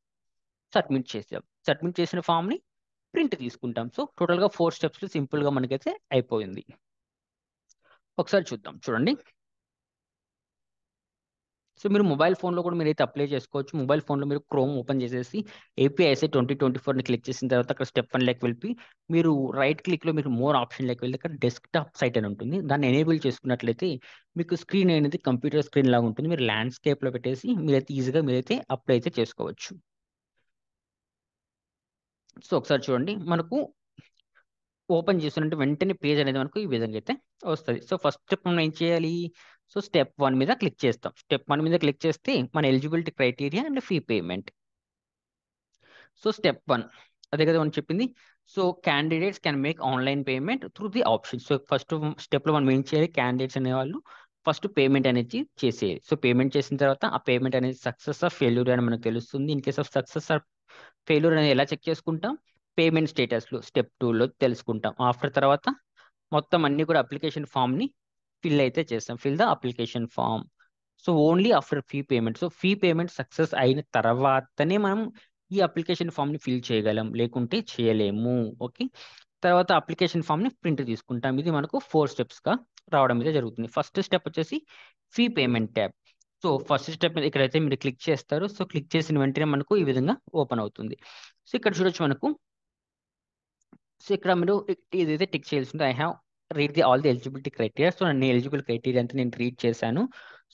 సబ్మిట్ చేసాం. సబ్మిట్ చేసిన ఫామ్ని ప్రింట్ తీసుకుంటాం. సో టోటల్గా 4 స్టెప్స్ సింపుల్గా మనకైతే అయిపోయింది. ఒకసారి చూద్దాం, చూడండి. సో మీరు మొబైల్ ఫోన్లో కూడా మీరైతే అప్లై చేసుకోవచ్చు. మొబైల్ ఫోన్లో మీరు క్రోమ్ ఓపెన్ చేసేసి ఏపీఐసెట్ 2024ని క్లిక్ చేసిన తర్వాత అక్కడ స్టెప్ 1 వెళ్ళి మీరు రైట్ క్లిక్లో మీరు మోర్ ఆప్షన్లోకి వెళ్ళి అక్కడ డెస్క్టాప్ సైట్ అని ఉంటుంది. దాన్ని ఎనేబుల్ చేసుకున్నట్లయితే మీకు స్క్రీన్ అనేది కంప్యూటర్ స్క్రీన్ లాగా ఉంటుంది. మీరు ల్యాండ్స్కేప్లో పెట్టేసి మీరైతే ఈజీగా మీరైతే అప్లై అయితే చేసుకోవచ్చు. సో ఒకసారి చూడండి, మనకు ఓపెన్ చేస్తున్నట్టు వెంటనే పేజ్ అనేది మనకు ఈ విధంగా అయితే వస్తుంది. సో ఫస్ట్ స్టెప్ మనం ఏం చేయాలి? సో స్టెప్ 1 మీద క్లిక్ చేస్తాం. స్టెప్ 1 మీద క్లిక్ చేస్తే మన eligibility criteria and fee payment. So step 1 అదే కదా మనం చెప్పింది. So candidates can make online payment through the option. So first స్టెప్లో మనం ఏం చేయాలి? క్యాండిడేట్స్ అనేవాళ్ళు ఫస్ట్ పేమెంట్ అనేది చేసేయాలి. సో పేమెంట్ చేసిన తర్వాత ఆ పేమెంట్ అనేది సక్సెస్ ఆఫ్ ఫెయిల్యూర్ అని మనకు తెలుస్తుంది. In case of success of failure అనేది ఎలా చెక్ చేసుకుంటాం? పేమెంట్ స్టేటస్లో స్టెప్ 2లో తెలుసుకుంటాం. ఆఫ్టర్ తర్వాత మొత్తం అన్ని కూడా అప్లికేషన్ ఫామ్ని ఫిల్ అయితే చేస్తాం. Fill the application form. So only after fee payment. So fee payment success అయిన తర్వాతనే మనం ఈ అప్లికేషన్ ఫామ్ని ఫిల్ చేయగలం, లేకుంటే చేయలేము. ఓకే. తర్వాత అప్లికేషన్ ఫామ్ని ప్రింట్ తీసుకుంటాం. ఇది మనకు 4 స్టెప్స్గా రావడం అయితే జరుగుతుంది. ఫస్ట్ స్టెప్ వచ్చేసి fee payment tab. So first step ఇక్కడైతే మీరు క్లిక్ చేస్తారు. సో క్లిక్ చేసిన వెంటనే మనకు ఈ విధంగా ఓపెన్ అవుతుంది. సో ఇక్కడ చూడొచ్చు మనకు. సో ఇక్కడ మీరు ఏదైతే టిక్ చేయాల్సి ఉందో I have read all the eligibility criteria. So నేను ఎలిజిబుల్ క్రైటీరియా అంతా నేను రీడ్ చేశాను.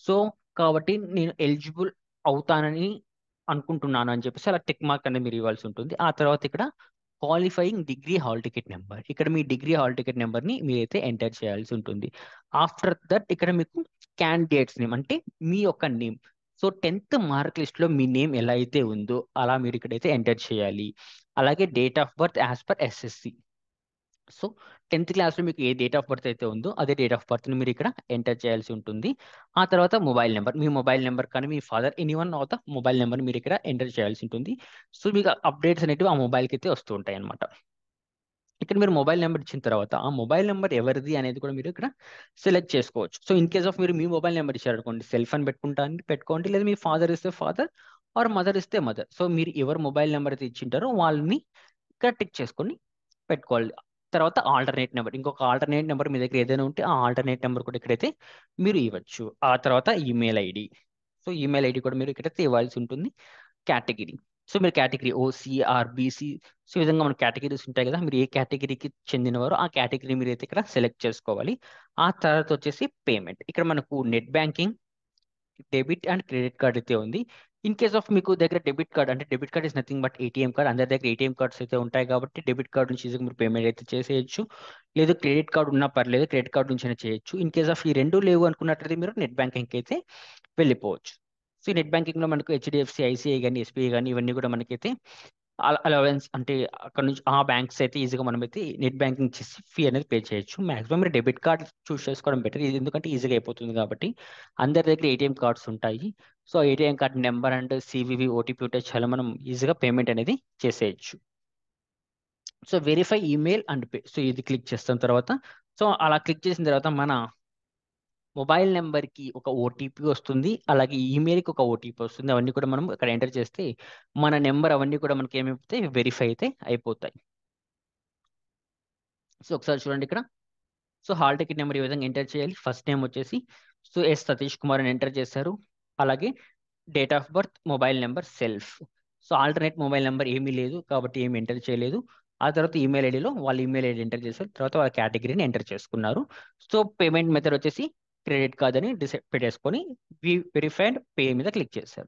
సో కాబట్టి నేను ఎలిజిబుల్ అవుతానని అనుకుంటున్నాను అని చెప్పేసి అలా టిక్ మార్క్ అనేది మీరు ఇవ్వాల్సి ఉంటుంది. ఆ తర్వాత ఇక్కడ qualifying degree hall ticket number, ఇక్కడ మీ డిగ్రీ హాల్ టికెట్ నెంబర్ని మీరైతే ఎంటర్ చేయాల్సి ఉంటుంది. ఆఫ్టర్ దట్ ఇక్కడ మీకు క్యాండిడేట్స్ నేమ్, అంటే మీ యొక్క నేమ్. సో 10th మార్క్ లిస్ట్లో మీ నేమ్ ఎలా అయితే ఉందో అలా మీరు ఇక్కడైతే ఎంటర్ చేయాలి. అలాగే date of birth as per SSC. So 10th క్లాస్లో మీకు ఏ డేట్ ఆఫ్ బర్త్ అయితే ఉందో అదే డేట్ ఆఫ్ బర్త్ని మీరు ఇక్కడ ఎంటర్ చేయాల్సి ఉంటుంది. ఆ తర్వాత మొబైల్ నెంబర్, మీ మొబైల్ నెంబర్ కానీ మీ father anyone of the mobile number మీరు ఇక్కడ ఎంటర్ చేయాల్సి ఉంటుంది. సో మీకు అప్డేట్స్ అనేటివి ఆ మొబైల్కి అయితే వస్తూ ఉంటాయి అనమాట. ఇక్కడ మీరు మొబైల్ నెంబర్ ఇచ్చిన తర్వాత ఆ మొబైల్ నెంబర్ ఎవరిది అనేది కూడా మీరు ఇక్కడ సెలెక్ట్ చేసుకోవచ్చు. సో ఇన్ కేస్ ఆఫ్ మీరు మీ మొబైల్ నెంబర్ ఇచ్చారనుకోండి, సెల్ఫ్ అని పెట్టుకోండి, లేదా మీ ఫాదర్ ఇస్తే ఫాదర్ ఆర్ మదర్ ఇస్తే మదర్. సో మీరు ఎవరు మొబైల్ నెంబర్ అయితే ఇచ్చింటారో వాళ్ళని ఇక్కడ టిక్ చేసుకొని పెట్టుకోవాలి. తర్వాత ఆల్టర్నేట్ నెంబర్, ఇంకొక ఆల్టర్నేట్ నెంబర్ మీ దగ్గర ఏదైనా ఉంటే ఆ ఆల్టర్నేట్ నెంబర్ కూడా ఇక్కడైతే మీరు ఇవ్వచ్చు. ఆ తర్వాత email ID, so email ID కూడా మీరు ఇక్కడైతే ఇవ్వాల్సి ఉంటుంది. కేటగిరీ, సో మీరు కేటగిరీ ఓసీఆర్ బీసీ, సో ఈ విధంగా మన కేటగిరీస్ ఉంటాయి కదా, మీరు ఏ కేటగిరీకి చెందినవారో ఆ కేటగిరీ మీరు అయితే ఇక్కడ సెలెక్ట్ చేసుకోవాలి. ఆ తర్వాత వచ్చేసి పేమెంట్, ఇక్కడ మనకు net banking, debit and credit card అయితే ఉంది. ఇన్ కేస్ ఆఫ్ మీకు దగ్గర డెబిట్ కార్డ్, అంటే debit card is nothing but ATM card, అందరి దగ్గర ఏటీఎం కార్డ్స్ అయితే ఉంటాయి కాబట్టి డెబిట్ కార్డ్ నుంచి ఈజీగా మీరు పేమెంట్ అయితే చేసేయచ్చు. లేదు క్రెడిట్ కార్డ్ ఉన్నా పర్లేదు, క్రెడిట్ కార్డ్ నుంచి అయినా చేయొచ్చు. ఇన్ కేస్ ఆఫ్ ఈ రెండు లేవు అనుకున్నట్లయితే మీరు నెట్ బ్యాంకింగ్కి అయితే వెళ్ళిపోవచ్చు. సో ఈ నెట్ బ్యాంకింగ్లో మనకు హెచ్డిఎఫ్సి, ఐసిఐ కానీ, ఎస్బీఐ కానీ ఇవన్నీ కూడా మనకైతే అలవెన్స్, అంటే అక్కడ నుంచి ఆ బ్యాంక్స్ అయితే ఈజీగా మనమైతే నెట్ బ్యాంకింగ్ చేసి ఫీ అనేది పే చేయొచ్చు. మాక్సిమం మీరు డెబిట్ కార్డ్ చూస్ చేసుకోవడం బెటర్, ఇది ఎందుకంటే ఈజీగా అయిపోతుంది కాబట్టి. అందరి దగ్గర ఏటీఎం కార్డ్స్ ఉంటాయి. So ATM card number and CVV OTP ఉంటే చాలా మనం ఈజీగా పేమెంట్ అనేది చేసేయచ్చు. So verify email and pay, so ఇది క్లిక్ చేసిన తర్వాత, సో అలా క్లిక్ చేసిన తర్వాత మన మొబైల్ నెంబర్కి ఒక ఓటీపీ వస్తుంది, అలాగే ఈమెయిల్కి ఒక ఓటీపీ వస్తుంది. అవన్నీ కూడా మనం ఇక్కడ ఎంటర్ చేస్తే మన నెంబర్ అవన్నీ కూడా మనకి ఏమైపోతాయి, వెరిఫై అయితే అయిపోతాయి. సో ఒకసారి చూడండి ఇక్కడ. సో హాల్ టికెట్ నెంబర్ ఈ విధంగా ఎంటర్ చేయాలి. ఫస్ట్ నేమ్ వచ్చేసి సో ఎస్ సతీష్ కుమార్ అని ఎంటర్ చేశారు. అలాగే date of birth, mobile number, self. So alternate mobile number ఏమీ లేదు కాబట్టి ఏమి ఎంటర్ చేయలేదు. ఆ తర్వాత ఈమెయిల్ ఐడిలో వాళ్ళ ఈమెయిల్ ఐడి ఎంటర్ చేశారు, తర్వాత వాళ్ళ కేటగిరీని ఎంటర్ చేసుకున్నారు. సో పేమెంట్ మెథడ్ వచ్చేసి క్రెడిట్ కార్డ్ అని డిసైడ్ పెట్టేసుకొని వెరిఫైడ్ పే మీద క్లిక్ చేశారు.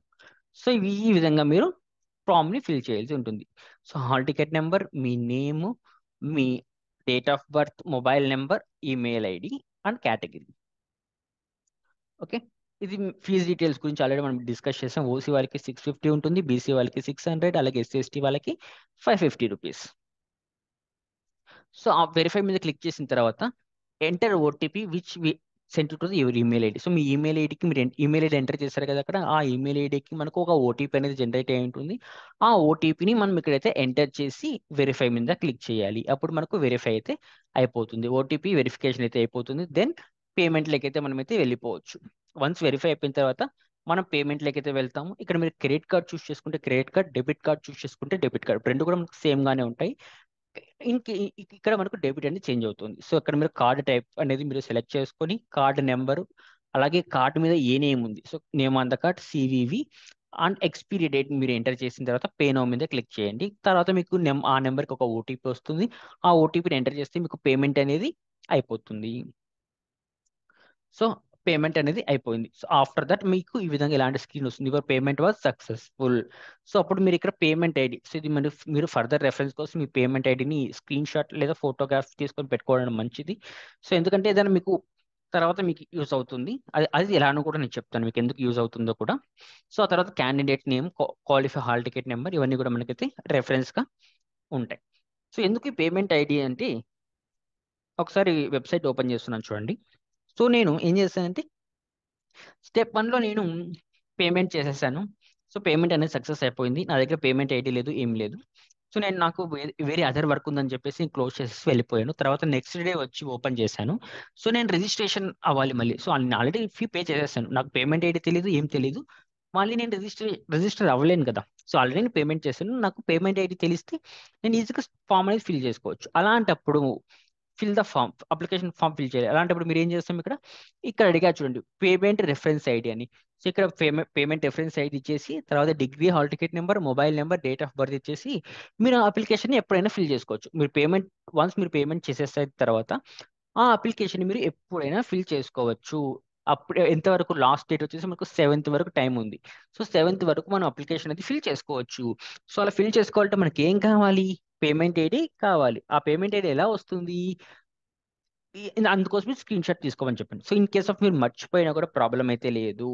సో ఈ విధంగా మీరు ఫామ్ని ఫిల్ చేయాల్సి ఉంటుంది. So hall ticket number, me name, me date of birth, mobile number, email ID and category. Okay, ఇది ఫీజ్ డీటెయిల్స్ గురించి ఆల్రెడీ మనం డిస్కస్ చేసాం. ఓసీ వాళ్ళకి 650 ఉంటుంది, బీసీ వాళ్ళకి 600, అలాగే ఎస్సీ ఎస్టీ వాళ్ళకి 550 రూపీస్. సో ఆ వెరిఫై మీద క్లిక్ చేసిన తర్వాత enter OTP which sent to your email ID. So me email ఐడికి మీరు ఈమెయిల్ ఐడి ఎంటర్ చేశారు కదా అక్కడ, ఆ ఈమెయిల్ ఐడికి మనకు ఒక ఓటీపీ అనేది జనరేట్ అయి ఉంటుంది. ఆ ఓటీపీని మనం ఇక్కడైతే ఎంటర్ చేసి వెరిఫై మీద క్లిక్ చేయాలి. అప్పుడు మనకు వెరిఫై అయితే అయిపోతుంది, ఓటీపీ వెరిఫికేషన్ అయితే అయిపోతుంది. దెన్ పేమెంట్లోకి అయితే మనమైతే వెళ్ళిపోవచ్చు. వన్స్ వెరిఫై అయిపోయిన తర్వాత మనం పేమెంట్లోకి అయితే వెళ్తాము. ఇక్కడ మీరు క్రెడిట్ కార్డ్ చూస్ చేసుకుంటే క్రెడిట్ కార్డ్, డెబిట్ కార్డ్ చూస్ చేసుకుంటే డెబిట్ కార్డ్, రెండు కూడా మనకు సేమ్ గానే ఉంటాయి. ఇక్కడ మనకు డెబిట్ అనేది చేంజ్ అవుతుంది. సో ఇక్కడ మీరు కార్డ్ టైప్ అనేది మీరు సెలెక్ట్ చేసుకొని కార్డ్ నెంబరు, అలాగే కార్డు మీద ఏ నేమ్ ఉంది, so name on the card CVV and expiry date మీరు ఎంటర్ చేసిన తర్వాత పే నౌ మీద క్లిక్ చేయండి. తర్వాత మీకు ఆ నెంబర్కి ఒక ఓటీపీ వస్తుంది. ఆ ఓటీపీని ఎంటర్ చేస్తే మీకు పేమెంట్ అనేది అయిపోతుంది. సో పేమెంట్ అనేది అయిపోయింది. సో ఆఫ్టర్ దట్ మీకు ఈ విధంగా ఇలాంటి స్క్రీన్ వస్తుంది, your payment was successful. So అప్పుడు మీరు ఇక్కడ పేమెంట్ ఐడి, సో ఇది మీరు ఫర్దర్ రెఫరెన్స్ కోసం మీ పేమెంట్ ఐడిని స్క్రీన్ షాట్ లేదా ఫోటోగ్రాఫ్ తీసుకొని పెట్టుకోవడం మంచిది. సో ఎందుకంటే ఏదైనా మీకు తర్వాత మీకు యూజ్ అవుతుంది, అది అది ఎలానో కూడా నేను చెప్తాను మీకు ఎందుకు యూజ్ అవుతుందో కూడా. సో ఆ తర్వాత candidate name, qualify hall ticket number, ఇవన్నీ కూడా మనకైతే రెఫరెన్స్గా ఉంటాయి. సో ఎందుకు ఈ పేమెంట్ ఐడి అంటే, ఒకసారి వెబ్సైట్ ఓపెన్ చేస్తున్నాను చూడండి. సో నేను ఏం చేశానంటే స్టెప్ 1లో నేను పేమెంట్ చేసేసాను. సో పేమెంట్ అనేది సక్సెస్ అయిపోయింది, నా దగ్గర పేమెంట్ ఐడి లేదు, ఏం లేదు. సో నేను నాకు వేరే అదర్ వర్క్ ఉందని చెప్పేసి క్లోజ్ చేసి వెళ్ళిపోయాను. తర్వాత నెక్స్ట్ డే వచ్చి ఓపెన్ చేశాను. సో నేను రిజిస్ట్రేషన్ అవ్వాలి మళ్ళీ. సో నేను ఆల్రెడీ ఫీ పే చేసేసాను, నాకు పేమెంట్ ఐడి తెలియదు, ఏం తెలియదు. మళ్ళీ నేను రిజిస్టర్ అవ్వలేను కదా. సో ఆల్రెడీ నేను పేమెంట్ చేశాను, నాకు పేమెంట్ ఐడి తెలిస్తే నేను ఈజీగా ఫామ్ అనేది ఫిల్ చేసుకోవచ్చు. అలాంటప్పుడు fill the form, application form fill చేయాలి. అలాంటప్పుడు మీరు ఏం చేస్తాం, ఇక్కడ అడిగా చూడండి పేమెంట్ రెఫరెన్స్ ఐడి అని. సో ఇక్కడ పేమెంట్ రెఫరెన్స్ ఐడి ఇచ్చేసి తర్వాత degree, hall ticket number, mobile number, date of birth ఇచ్చేసి మీరు అప్లికేషన్ ఎప్పుడైనా ఫిల్ చేసుకోవచ్చు. మీరు వన్స్ మీరు పేమెంట్ చేసేసిన తర్వాత ఆ అప్లికేషన్ మీరు ఎప్పుడైనా ఫిల్ చేసుకోవచ్చు. అప్పుడు ఎంతవరకు లాస్ట్ డేట్ వచ్చేసి మనకు 7th వరకు టైం ఉంది. సో 7th వరకు మనం అప్లికేషన్ అయితే ఫిల్ చేసుకోవచ్చు. సో అలా ఫిల్ చేసుకోవాలంటే మనకి ఏం కావాలి, పేమెంట్ ఐడి కావాలి. ఆ పేమెంట్ ఐడి ఎలా వస్తుంది, అందుకోసమే స్క్రీన్ షాట్ తీసుకోమని చెప్పండి. సో ఇన్ కేస్ ఆఫ్ మీరు మర్చిపోయినా కూడా ప్రాబ్లం అయితే లేదు.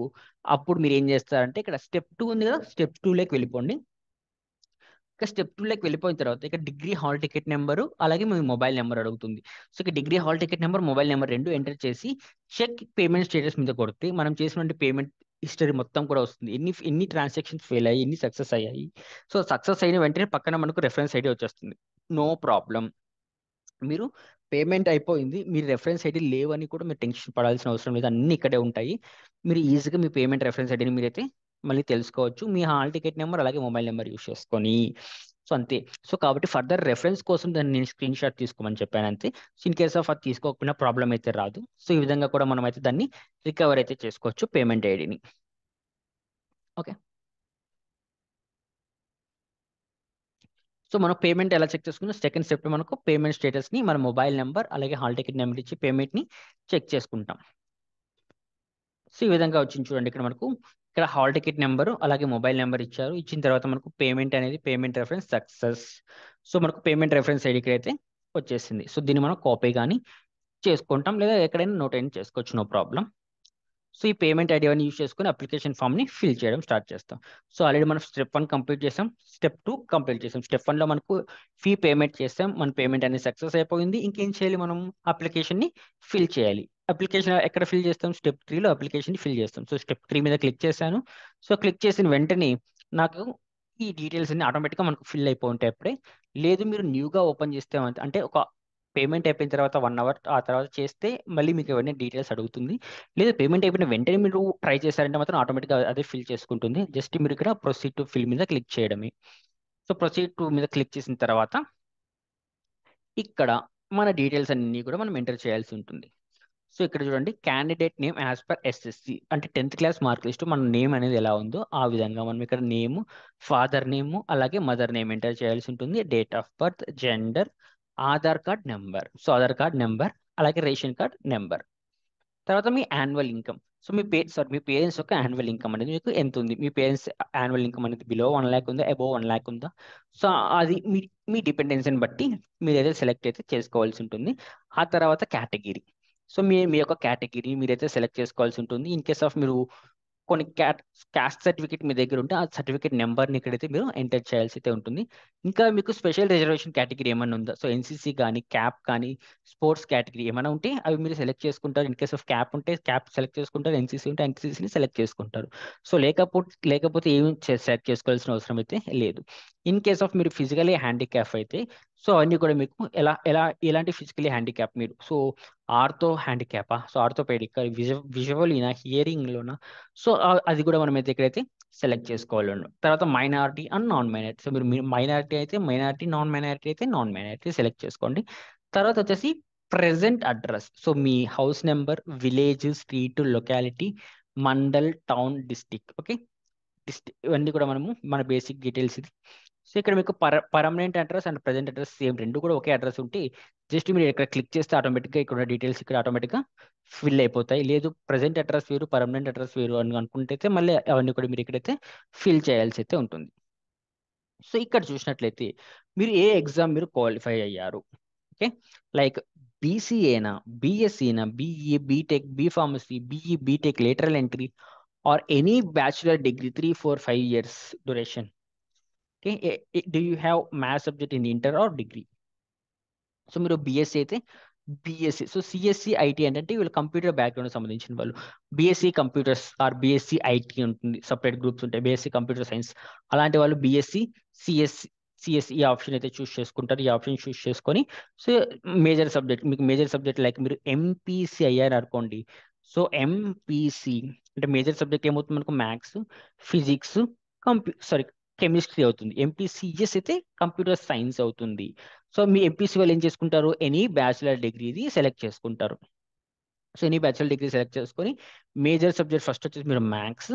అప్పుడు మీరు ఏం చేస్తారంటే ఇక్కడ స్టెప్ 2 ఉంది కదా, స్టెప్ 2లోకి వెళ్ళిపోండి. ఇక స్టెప్ 2లోకి వెళ్ళిపోయిన తర్వాత ఇక డిగ్రీ హాల్ టికెట్ నెంబరు అలాగే మీ మొబైల్ నెంబర్ అడుగుతుంది. సో ఇక degree hall ticket number, mobile number 2 enter చేసి చెక్ పేమెంట్ స్టేటస్ మీద కొడితే మనం చేసినటువంటి పేమెంట్ హిస్టరీ మొత్తం కూడా వస్తుంది. ఎన్ని ట్రాన్సాక్షన్స్ ఫెయిల్ అయ్యాయి, ఎన్ని సక్సెస్ అయ్యాయి. సో సక్సెస్ అయిన వెంటనే పక్కన మనకు రెఫరెన్స్ ఐడి వచ్చేస్తుంది. No problem. మీరు పేమెంట్ అయిపోయింది, మీరు రెఫరెన్స్ ఐడి లేవని కూడా మీరు టెన్షన్ పడాల్సిన అవసరం లేదు. అన్ని ఇక్కడే ఉంటాయి. మీరు ఈజీగా మీ పేమెంట్ రెఫరెన్స్ ఐడిని మీరైతే మళ్ళీ తెలుసుకోవచ్చు మీ హాల్ టికెట్ నెంబర్ అలాగే మొబైల్ నెంబర్ యూస్ చేసుకొని. సో అంతే. సో కాబట్టి ఫర్దర్ రెఫరెన్స్ కోసం దాన్ని నేను స్క్రీన్ షాట్ తీసుకోమని చెప్పాను అంతే. సో ఇన్ కేస్ ఆఫ్ అది తీసుకోకపోయినా ప్రాబ్లం అయితే రాదు. సో ఈ విధంగా కూడా మనం అయితే దాన్ని రికవర్ అయితే చేసుకోవచ్చు పేమెంట్ ఐడిని. ఓకే. సో మనం పేమెంట్ ఎలా చెక్ చేసుకుంటే సెకండ్ స్టెప్ మనకు పేమెంట్ స్టేటస్ని మన మొబైల్ నెంబర్ అలాగే హాల్ టికెట్ నెంబర్ ఇచ్చి పేమెంట్ని చెక్ చేసుకుంటాం. సో ఈ విధంగా వచ్చింది చూడండి. ఇక్కడ హాల్ టికెట్ నెంబరు అలాగే మొబైల్ నెంబర్ ఇచ్చారు. ఇచ్చిన తర్వాత మనకు పేమెంట్ అనేది పేమెంట్ రెఫరెన్స్ సక్సెస్. సో మనకు పేమెంట్ రెఫరెన్స్ ఐడికి అయితే వచ్చేసింది. సో దీన్ని మనం కాపీ కానీ చేసుకుంటాం లేదా ఎక్కడైనా నోట్ అయినా చేసుకోవచ్చు, నో ప్రాబ్లం. సో ఈ పేమెంట్ ఐడి అని యూస్ చేసుకుని అప్లికేషన్ ఫామ్ని ఫిల్ చేయడం స్టార్ట్ చేస్తాం. సో ఆల్రెడీ మనం స్టెప్ 1 కంప్లీట్ చేసాం, స్టెప్ 2 కంప్లీట్ చేసాం. స్టెప్ 1లో మనకు ఫీ పేమెంట్ చేస్తాం, మన పేమెంట్ అనేది సక్సెస్ అయిపోయింది. ఇంకేం చేయాలి, మనం అప్లికేషన్ని ఫిల్ చేయాలి. అప్లికేషన్ ఎక్కడ ఫిల్ చేస్తాం, స్టెప్ 3లో అప్లికేషన్ ఫిల్ చేస్తాం. సో స్టెప్ 3 మీద క్లిక్ చేశాను. సో క్లిక్ చేసిన వెంటనే నాకు ఈ డీటెయిల్స్ అన్ని ఆటోమేటిక్గా మనకు ఫిల్ అయిపోయి ఉంటాయి అప్పుడే. లేదు మీరు న్యూగా ఓపెన్ చేస్తే అంటే ఒక పేమెంట్ అయిపోయిన తర్వాత 1 అవర్ ఆ తర్వాత చేస్తే మళ్ళీ మీకు ఇవన్నీ డీటెయిల్స్ అడుగుతుంది. లేదా పేమెంట్ అయిపోయిన వెంటనే మీరు ట్రై చేశారంటే మాత్రం ఆటోమేటిక్గా అదే ఫిల్ చేసుకుంటుంది. జస్ట్ మీరు ఇక్కడ ప్రొసీడ్ టు ఫిల్ మీద క్లిక్ చేయడమే. సో ప్రొసీడ్ టు మీద క్లిక్ చేసిన తర్వాత ఇక్కడ మన డీటెయిల్స్ అన్ని కూడా మనం ఎంటర్ చేయాల్సి ఉంటుంది. సో ఇక్కడ చూడండి, candidate name as per SSC అంటే 10th క్లాస్ మార్క్ లిస్ట్ మన నేమ్ అనేది ఎలా ఉందో ఆ విధంగా మనం ఇక్కడ నేమ్, ఫాదర్ నేమ్ అలాగే మదర్ నేమ్ ఎంటర్ చేయాల్సి ఉంటుంది. Date of birth, gender, Aadhaar card number, so Aadhaar card number అలాగే రేషన్ కార్డ్ నెంబర్. తర్వాత మీ యాన్యువల్ ఇన్కమ్. సో మీ పేరెంట్స్ యొక్క యాన్యువల్ ఇన్కమ్ అనేది మీకు ఎంత ఉంది, మీ పేరెంట్స్ యాన్యువల్ ఇన్కమ్ అనేది బిలో 1 lakh ఉందా, అబోవ్ 1 lakh ఉందా. సో అది మీ డిపెండెన్సీని బట్టి మీరు ఏదైతే సెలెక్ట్ అయితే చేసుకోవాల్సి ఉంటుంది. ఆ తర్వాత కేటగిరీ. సో మీ యొక్క కేటగిరీ మీరైతే సెలెక్ట్ చేసుకోవాల్సి ఉంటుంది. ఇన్ కేస్ ఆఫ్ మీరు కొన్ని క్యాస్ట్ సర్టిఫికేట్ మీ దగ్గర ఉంటే ఆ సర్టిఫికేట్ నెంబర్ని ఇక్కడైతే మీరు ఎంటర్ చేయాల్సి అయితే ఉంటుంది. ఇంకా మీకు స్పెషల్ రిజర్వేషన్ కేటగిరీ ఏమైనా ఉందా, సో ఎన్సీసీ కానీ క్యాప్ కానీ స్పోర్ట్స్ కేటగిరీ ఏమైనా ఉంటే అవి మీరు సెలెక్ట్ చేసుకుంటారు. ఇన్ కేస్ ఆఫ్ క్యాప్ ఉంటే క్యాప్ సెలెక్ట్ చేసుకుంటారు, ఎన్సీసీ ఉంటే ఎన్సీసీని సెలెక్ట్ చేసుకుంటారు. సో లేకపోతే ఏమి సెలెక్ట్ చేసుకోవాల్సిన అవసరం అయితే లేదు. ఇన్ కేస్ ఆఫ్ మీరు ఫిజికలీ హ్యాండిక్యాప్ అయితే సో అన్నీ కూడా మీకు ఎలాంటి ఫిజికలీ హ్యాండిక్యాప్ మీరు, సో ఆర్థో హ్యాండిక్యాపా, సో ఆర్థోపెడిక్, విజువల్ హియరింగ్లోనా, సో అది కూడా మనం అయితే ఇక్కడైతే సెలెక్ట్ చేసుకోవాలి. తర్వాత minority and non minority. So మీరు మైనారిటీ అయితే మైనారిటీ, నాన్ మైనారిటీ అయితే నాన్ మైనారిటీ సెలెక్ట్ చేసుకోండి. తర్వాత వచ్చేసి ప్రెసెంట్ అడ్రస్. సో మీ house number, village, street, locality, mandal, town, district. Okay, ఇవన్నీ కూడా మన బేసిక్ డీటెయిల్స్ ఇది. సో ఇక్కడ మీకు permanent address and present address same, రెండు కూడా ఒకే అడ్రస్ ఉంటే జస్ట్ మీరు ఇక్కడ క్లిక్ చేస్తే ఆటోమేటిక్గా ఇక్కడ డీటెయిల్స్ ఇక్కడ ఆటోమేటిక్గా ఫిల్ అయిపోతాయి. లేదు ప్రెసెంట్ అడ్రస్ వేరు పర్మనెంట్ అడ్రస్ వేరు అని అనుకుంటే మరి అవన్నీ కూడా మీరు ఇక్కడైతే ఫిల్ చేయాల్సి అయితే ఉంటుంది. సో ఇక్కడ చూసినట్లయితే మీరు ఏ ఎగ్జామ్ మీరు క్వాలిఫై అయ్యారు. ఓకే, లైక్ బీసీఏనా, బీఎస్సీనా, BE, BTech, B pharmacy, BE, BTech, lateral entry or any bachelor degree 3, 4, 5 years duration. Okay, do you have maths subject in inter or degree. So మీరు బీఎస్సీ అయితే బీఎస్సీ. సో సిఎస్సి ఐటీ అంటే వీళ్ళు computer background సంబంధించిన వాళ్ళు. BSc computers or BSc IT ఉంటుంది, separate groups ఉంటాయి. BSc computer science అలాంటి వాళ్ళు బీఎస్సీ సిఎస్సి ఈ ఆప్షన్ అయితే చూస్ చేసుకుంటారు. ఈ ఆప్షన్ చూస్ చేసుకొని సో మేజర్ సబ్జెక్ట్, మీకు మేజర్ సబ్జెక్ట్ లైక్ మీరు ఎంపీసీ అయ్యారు అనుకోండి. సో ఎంపీసీ అంటే మేజర్ సబ్జెక్ట్ ఏమవుతుంది మనకు, మ్యాథ్స్, ఫిజిక్స్, కెమిస్ట్రీ అవుతుంది. ఎంపీసీఎస్ అయితే కంప్యూటర్ సైన్స్ అవుతుంది. సో మీ ఎంపీసీ వాళ్ళు ఏం చేసుకుంటారు, ఎనీ బ్యాచులర్ డిగ్రీది సెలెక్ట్ చేసుకుంటారు. So any bachelor degree select చేసుకొని మేజర్ సబ్జెక్ట్ ఫస్ట్ వచ్చేసి మీరు మ్యాథ్స్,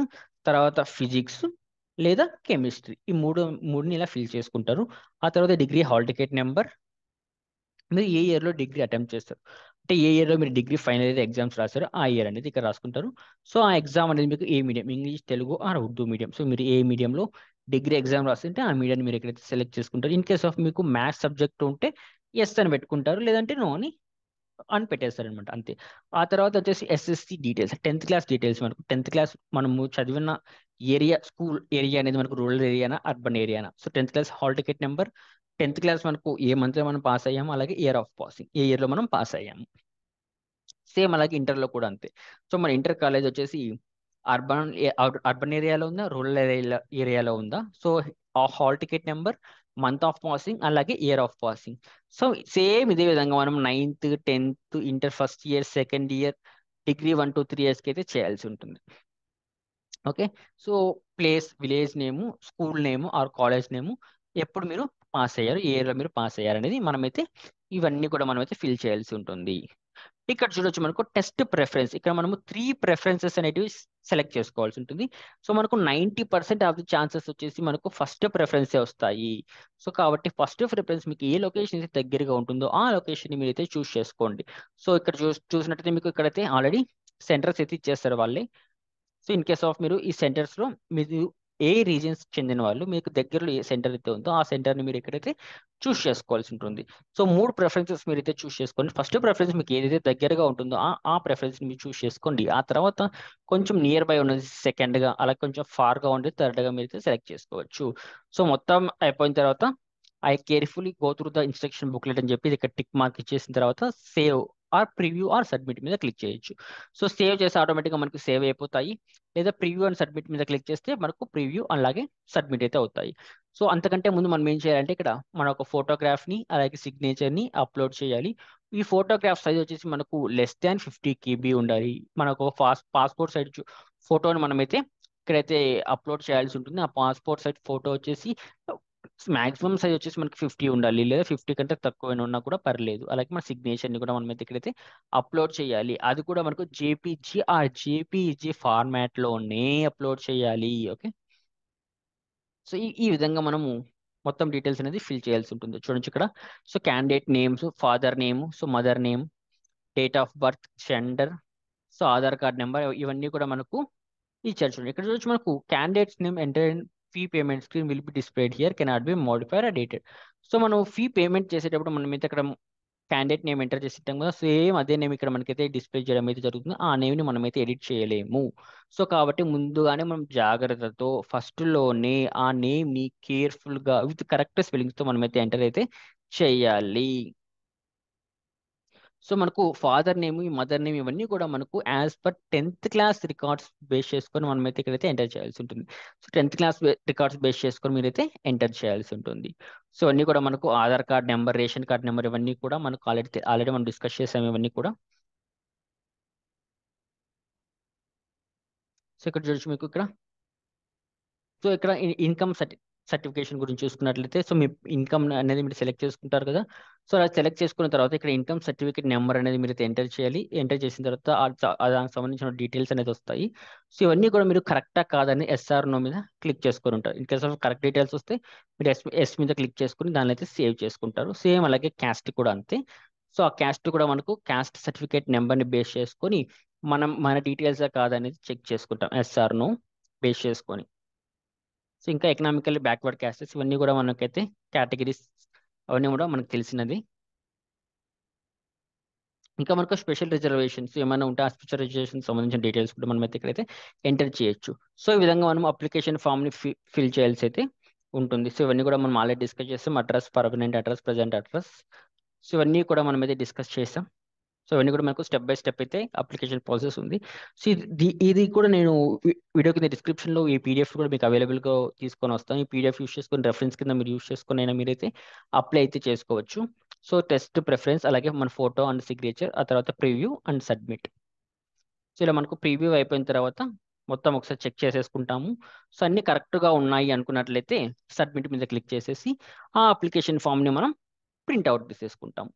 తర్వాత ఫిజిక్స్ లేదా కెమిస్ట్రీ, ఈ మూడుని ఇలా ఫిల్ చేసుకుంటారు. ఆ తర్వాత డిగ్రీ హాల్ టికెట్ నెంబర్, మీరు ఏ ఇయర్లో డిగ్రీ అటెంప్ట్ చేస్తారు అంటే ఏ ఇయర్లో మీరు డిగ్రీ ఫైనల్ ఇయర్ ఎగ్జామ్స్ రాశారో ఆ ఇయర్ అనేది ఇక్కడ రాసుకుంటారు. సో ఆ ఎగ్జామ్ అనేది మీకు ఏ medium, English, Telugu or Urdu medium. So మీరు ఏ మీడియంలో డిగ్రీ ఎగ్జామ్ రాస్తుంటే ఆ మీడియాన్ని మీరు ఎక్కడైతే సెలెక్ట్ చేసుకుంటారు. ఇన్ కేస్ ఆఫ్ మీకు మ్యాథ్స్ సబ్జెక్ట్ ఉంటే ఎస్ అని పెట్టుకుంటారు, లేదంటే నో అని అని పెట్టేస్తారనమాట అంతే. ఆ తర్వాత వచ్చేసి SSC details, 10th class details. మనకు 10th క్లాస్ మనము చదివిన ఏరియా, స్కూల్ ఏరియా అనేది మనకు రూరల్ ఏరియానా అర్బన్ ఏరియానా. So 10th class hall ticket number, 10th class మనకు ఏ మంత్లో మనం పాస్ అయ్యాము, అలాగే ఇయర్ ఆఫ్ పాసింగ్, ఏ ఇయర్లో మనం పాస్ అయ్యాము. సేమ్ అలాగే ఇంటర్లో కూడా అంతే. సో మన ఇంటర్ కాలేజ్ వచ్చేసి అర్బన్ ఏరియాలో ఉందా, రూరల్ ఏరియాలో ఉందా, సో ఆ hall ticket number, month of passing, అలాగే year of passing. So same ఇదే విధంగా మనం 9th 10th inter first year second year degree 1 2 3 ఇయర్స్కి అయితే చేయాల్సి ఉంటుంది. Okay. So place, village name, school name or college name, ఎప్పుడు మీరు పాస్ అయ్యారు, ఏ ఇయర్లో మీరు పాస్ అయ్యారు అనేది మనమైతే ఇవన్నీ కూడా మనమైతే ఫిల్ చేయాల్సి ఉంటుంది. ఇక్కడ చూడొచ్చు మనకు టెస్ట్ ప్రిఫరెన్స్. ఇక్కడ మనము 3 ప్రిఫరెన్సెస్ అనేటివి సెలెక్ట్ చేసుకోవాల్సి ఉంటుంది. సో మనకు 90% ఆఫ్ ది ఛాన్సెస్ వచ్చేసి మనకు ఫస్ట్ ప్రిఫరెన్సే వస్తాయి. సో కాబట్టి ఫస్ట్ ప్రిఫరెన్స్ మీకు ఏ లొకేషన్ అయితే దగ్గరగా ఉంటుందో ఆ లొకేషన్ మీరు అయితే చూస్ చేసుకోండి. సో ఇక్కడ చూసినట్టయితే మీకు ఇక్కడైతే ఆల్రెడీ సెంటర్స్ అయితే ఇచ్చేస్తారు వాళ్ళే. సో ఇన్ కేస్ ఆఫ్ మీరు ఈ సెంటర్స్లో మీరు ఏ రీజియన్స్ చెందిన వాళ్ళు, మీకు దగ్గరలో ఏ సెంటర్ అయితే ఉందో ఆ సెంటర్ని మీరు ఎక్కడైతే చూస్ చేసుకోవాల్సి ఉంటుంది. సో 3 ప్రిఫరెన్సెస్ మీరు అయితే చూస్ చేసుకోండి. ఫస్ట్ ప్రిఫరెన్స్ మీకు ఏదైతే దగ్గరగా ఉంటుందో ఆ ప్రిఫరెన్స్ని మీరు చూస్ చేసుకోండి. ఆ తర్వాత కొంచెం నియర్ బై ఉన్నది సెకండ్గా, అలా కొంచెం ఫార్గా ఉండేది థర్డ్గా మీరు అయితే సెలెక్ట్ చేసుకోవచ్చు. సో మొత్తం అయిపోయిన తర్వాత I carefully go through the instruction booklet అని చెప్పి ఇక్కడ టిక్ మార్క్ ఇచ్చేసిన తర్వాత save or preview or submit మీద క్లిక్ చేయొచ్చు. సో సేవ్ చేసి ఆటోమేటిక్గా మనకు సేవ్ అయిపోతాయి. లేదా ప్రివ్యూ అండ్ సబ్మిట్ మీద క్లిక్ చేస్తే మనకు ప్రివ్యూ అలాగే సబ్మిట్ అయితే అవుతాయి. సో అంతకంటే ముందు మనం ఏం చేయాలంటే ఇక్కడ మన ఒక ఫోటోగ్రాఫ్ని అలాగే సిగ్నేచర్ని అప్లోడ్ చేయాలి. ఈ ఫోటోగ్రాఫ్ సైజ్ వచ్చేసి మనకు less than 50 KB ఉండాలి. మనకు ఒక పాస్పోర్ట్ సైజ్ ఫోటోని మనమైతే ఇక్కడైతే అప్లోడ్ చేయాల్సి ఉంటుంది. ఆ పాస్పోర్ట్ సైజ్ ఫోటో వచ్చేసి మాక్సిమం సైజ్ వచ్చేసి మనకి 50 ఉండాలి, లేదా 50 కంటే తక్కువ ఉన్నా కూడా పర్లేదు. అలాగే మన సిగ్నేచర్ని కూడా మనమైతే ఇక్కడైతే అప్లోడ్ చేయాలి. అది కూడా మనకు జేపీజీ ఆ జేపీజీ ఫార్మాట్లోనే అప్లోడ్ చేయాలి. ఓకే. సో ఈ విధంగా మనము మొత్తం డీటెయిల్స్ అనేది ఫిల్ చేయాల్సి ఉంటుంది. చూడొచ్చు ఇక్కడ. So candidate names, father name, so mother name, date of birth, gender, so Aadhaar card number, ఇవన్నీ కూడా మనకు ఇచ్చారు. చూడండి ఇక్కడ చూడొచ్చు మనకు candidates name enter in fee payment screen will be displayed here cannot be modified or dated. So మనం fee payment చేసేటప్పుడు మనం అయితే ఇక్కడ క్యాండిడేట్ నేమ్ ఎంటర్ చేసేటాం కదా, సేమ్ అదే నేమ్ ఇక్కడ మనకైతే డిస్ప్లే చేయడం అయితే జరుగుతుంది. ఆ నేమ్ని మనమైతే ఎడిట్ చేయలేము. సో కాబట్టి ముందుగానే మనం జాగ్రత్తతో ఫస్ట్లోనే ఆ నేమ్ని కేర్ఫుల్గా విత్ కరెక్ట్ స్పెల్లింగ్స్తో మనమైతే ఎంటర్ అయితే చేయాలి. సో మనకు ఫాదర్ నేమ్, మదర్ నేమ్ ఇవన్నీ కూడా మనకు as per 10th class records base చేసుకొని మనమైతే ఇక్కడైతే ఎంటర్ చేయాల్సి ఉంటుంది. So 10th class records base చేసుకొని మీరైతే ఎంటర్ చేయాల్సి ఉంటుంది. సో అన్నీ కూడా మనకు Aadhaar card number, ration card number ఇవన్నీ కూడా మనకు ఆల్రెడీ మనం డిస్కస్ చేసాము ఇవన్నీ కూడా. సో ఇక్కడ చూడొచ్చు మీకు ఇక్కడ. సో ఇక్కడ ఇన్కమ్ సర్టిఫికేషన్ గురించి చూసుకున్నట్లయితే, సో మీ ఇన్కమ్ అనేది మీరు సెలెక్ట్ చేసుకుంటారు కదా. సో అలా సెలెక్ట్ చేసుకున్న తర్వాత ఇక్కడ ఇన్కమ్ సర్టిఫికేట్ నెంబర్ అనేది మీరు ఎంటర్ చేయాలి. ఎంటర్ చేసిన తర్వాత దానికి సంబంధించిన డీటెయిల్స్ అనేది వస్తాయి. సో ఇవన్నీ కూడా మీరు కరెక్టా కాదని ఎస్ఆర్ నో మీద క్లిక్ చేసుకొని ఉంటారు. In case of correct details వస్తే మీరు ఎస్ మీద క్లిక్ చేసుకుని దాన్ని అయితే సేవ్ చేసుకుంటారు. సేమ్ అలాగే క్యాస్ట్ కూడా అంతే. సో ఆ క్యాస్ట్ కూడా మనకు క్యాస్ట్ సర్టిఫికేట్ నెంబర్ని బేస్ చేసుకొని మన డీటెయిల్స్ కాదనేది చెక్ చేసుకుంటాం ఎస్ఆర్ నో బేస్ చేసుకొని. సో ఇంకా ఎకనామికల్లీ బ్యాక్వర్డ్ క్యాస్టెస్ ఇవన్నీ కూడా మనకైతే కేటగిరీస్ అవన్నీ కూడా మనకు తెలిసినది. ఇంకా మనకు స్పెషల్ రిజర్వేషన్స్ ఏమైనా ఉంటే ఆ స్పెషల్ రిజర్వేషన్ సంబంధించిన డీటెయిల్స్ కూడా మనం అయితే ఇక్కడైతే ఎంటర్ చేయొచ్చు. సో ఈ విధంగా మనం అప్లికేషన్ ఫామ్ని ఫిల్ చేయాల్సి అయితే ఉంటుంది. సో ఇవన్నీ కూడా మనం ఆల్రెడీ డిస్కస్ చేస్తాం. Address, permanent address, present address, so ఇవన్నీ కూడా మనం అయితే డిస్కస్ చేసాం. సో ఇవన్నీ కూడా మనకు స్టెప్ బై స్టెప్ అయితే అప్లికేషన్ ప్రాసెస్ ఉంది. సో ఇది కూడా నేను వీడియో కింద డిస్క్రిప్షన్లో ఈ పీడిఎఫ్ కూడా మీకు అవైలబుల్గా తీసుకొని వస్తాను. ఈ పీడిఎఫ్ యూస్ చేసుకొని రెఫరెన్స్ కింద మీరు యూస్ చేసుకొని అయినా మీరైతే అప్లై అయితే చేసుకోవచ్చు. సో టెస్ట్ ప్రిఫరెన్స్, అలాగే మన ఫోటో అండ్ సిగ్నేచర్, ఆ తర్వాత ప్రివ్యూ అండ్ సబ్మిట్. సో ఇలా మనకు ప్రివ్యూ అయిపోయిన తర్వాత మొత్తం ఒకసారి చెక్ చేసేసుకుంటాము. సో అన్ని కరెక్ట్గా ఉన్నాయి అనుకున్నట్లయితే సబ్మిట్ మీద క్లిక్ చేసేసి ఆ అప్లికేషన్ ఫామ్ని మనం ప్రింట్అవుట్ తీసేసుకుంటాం.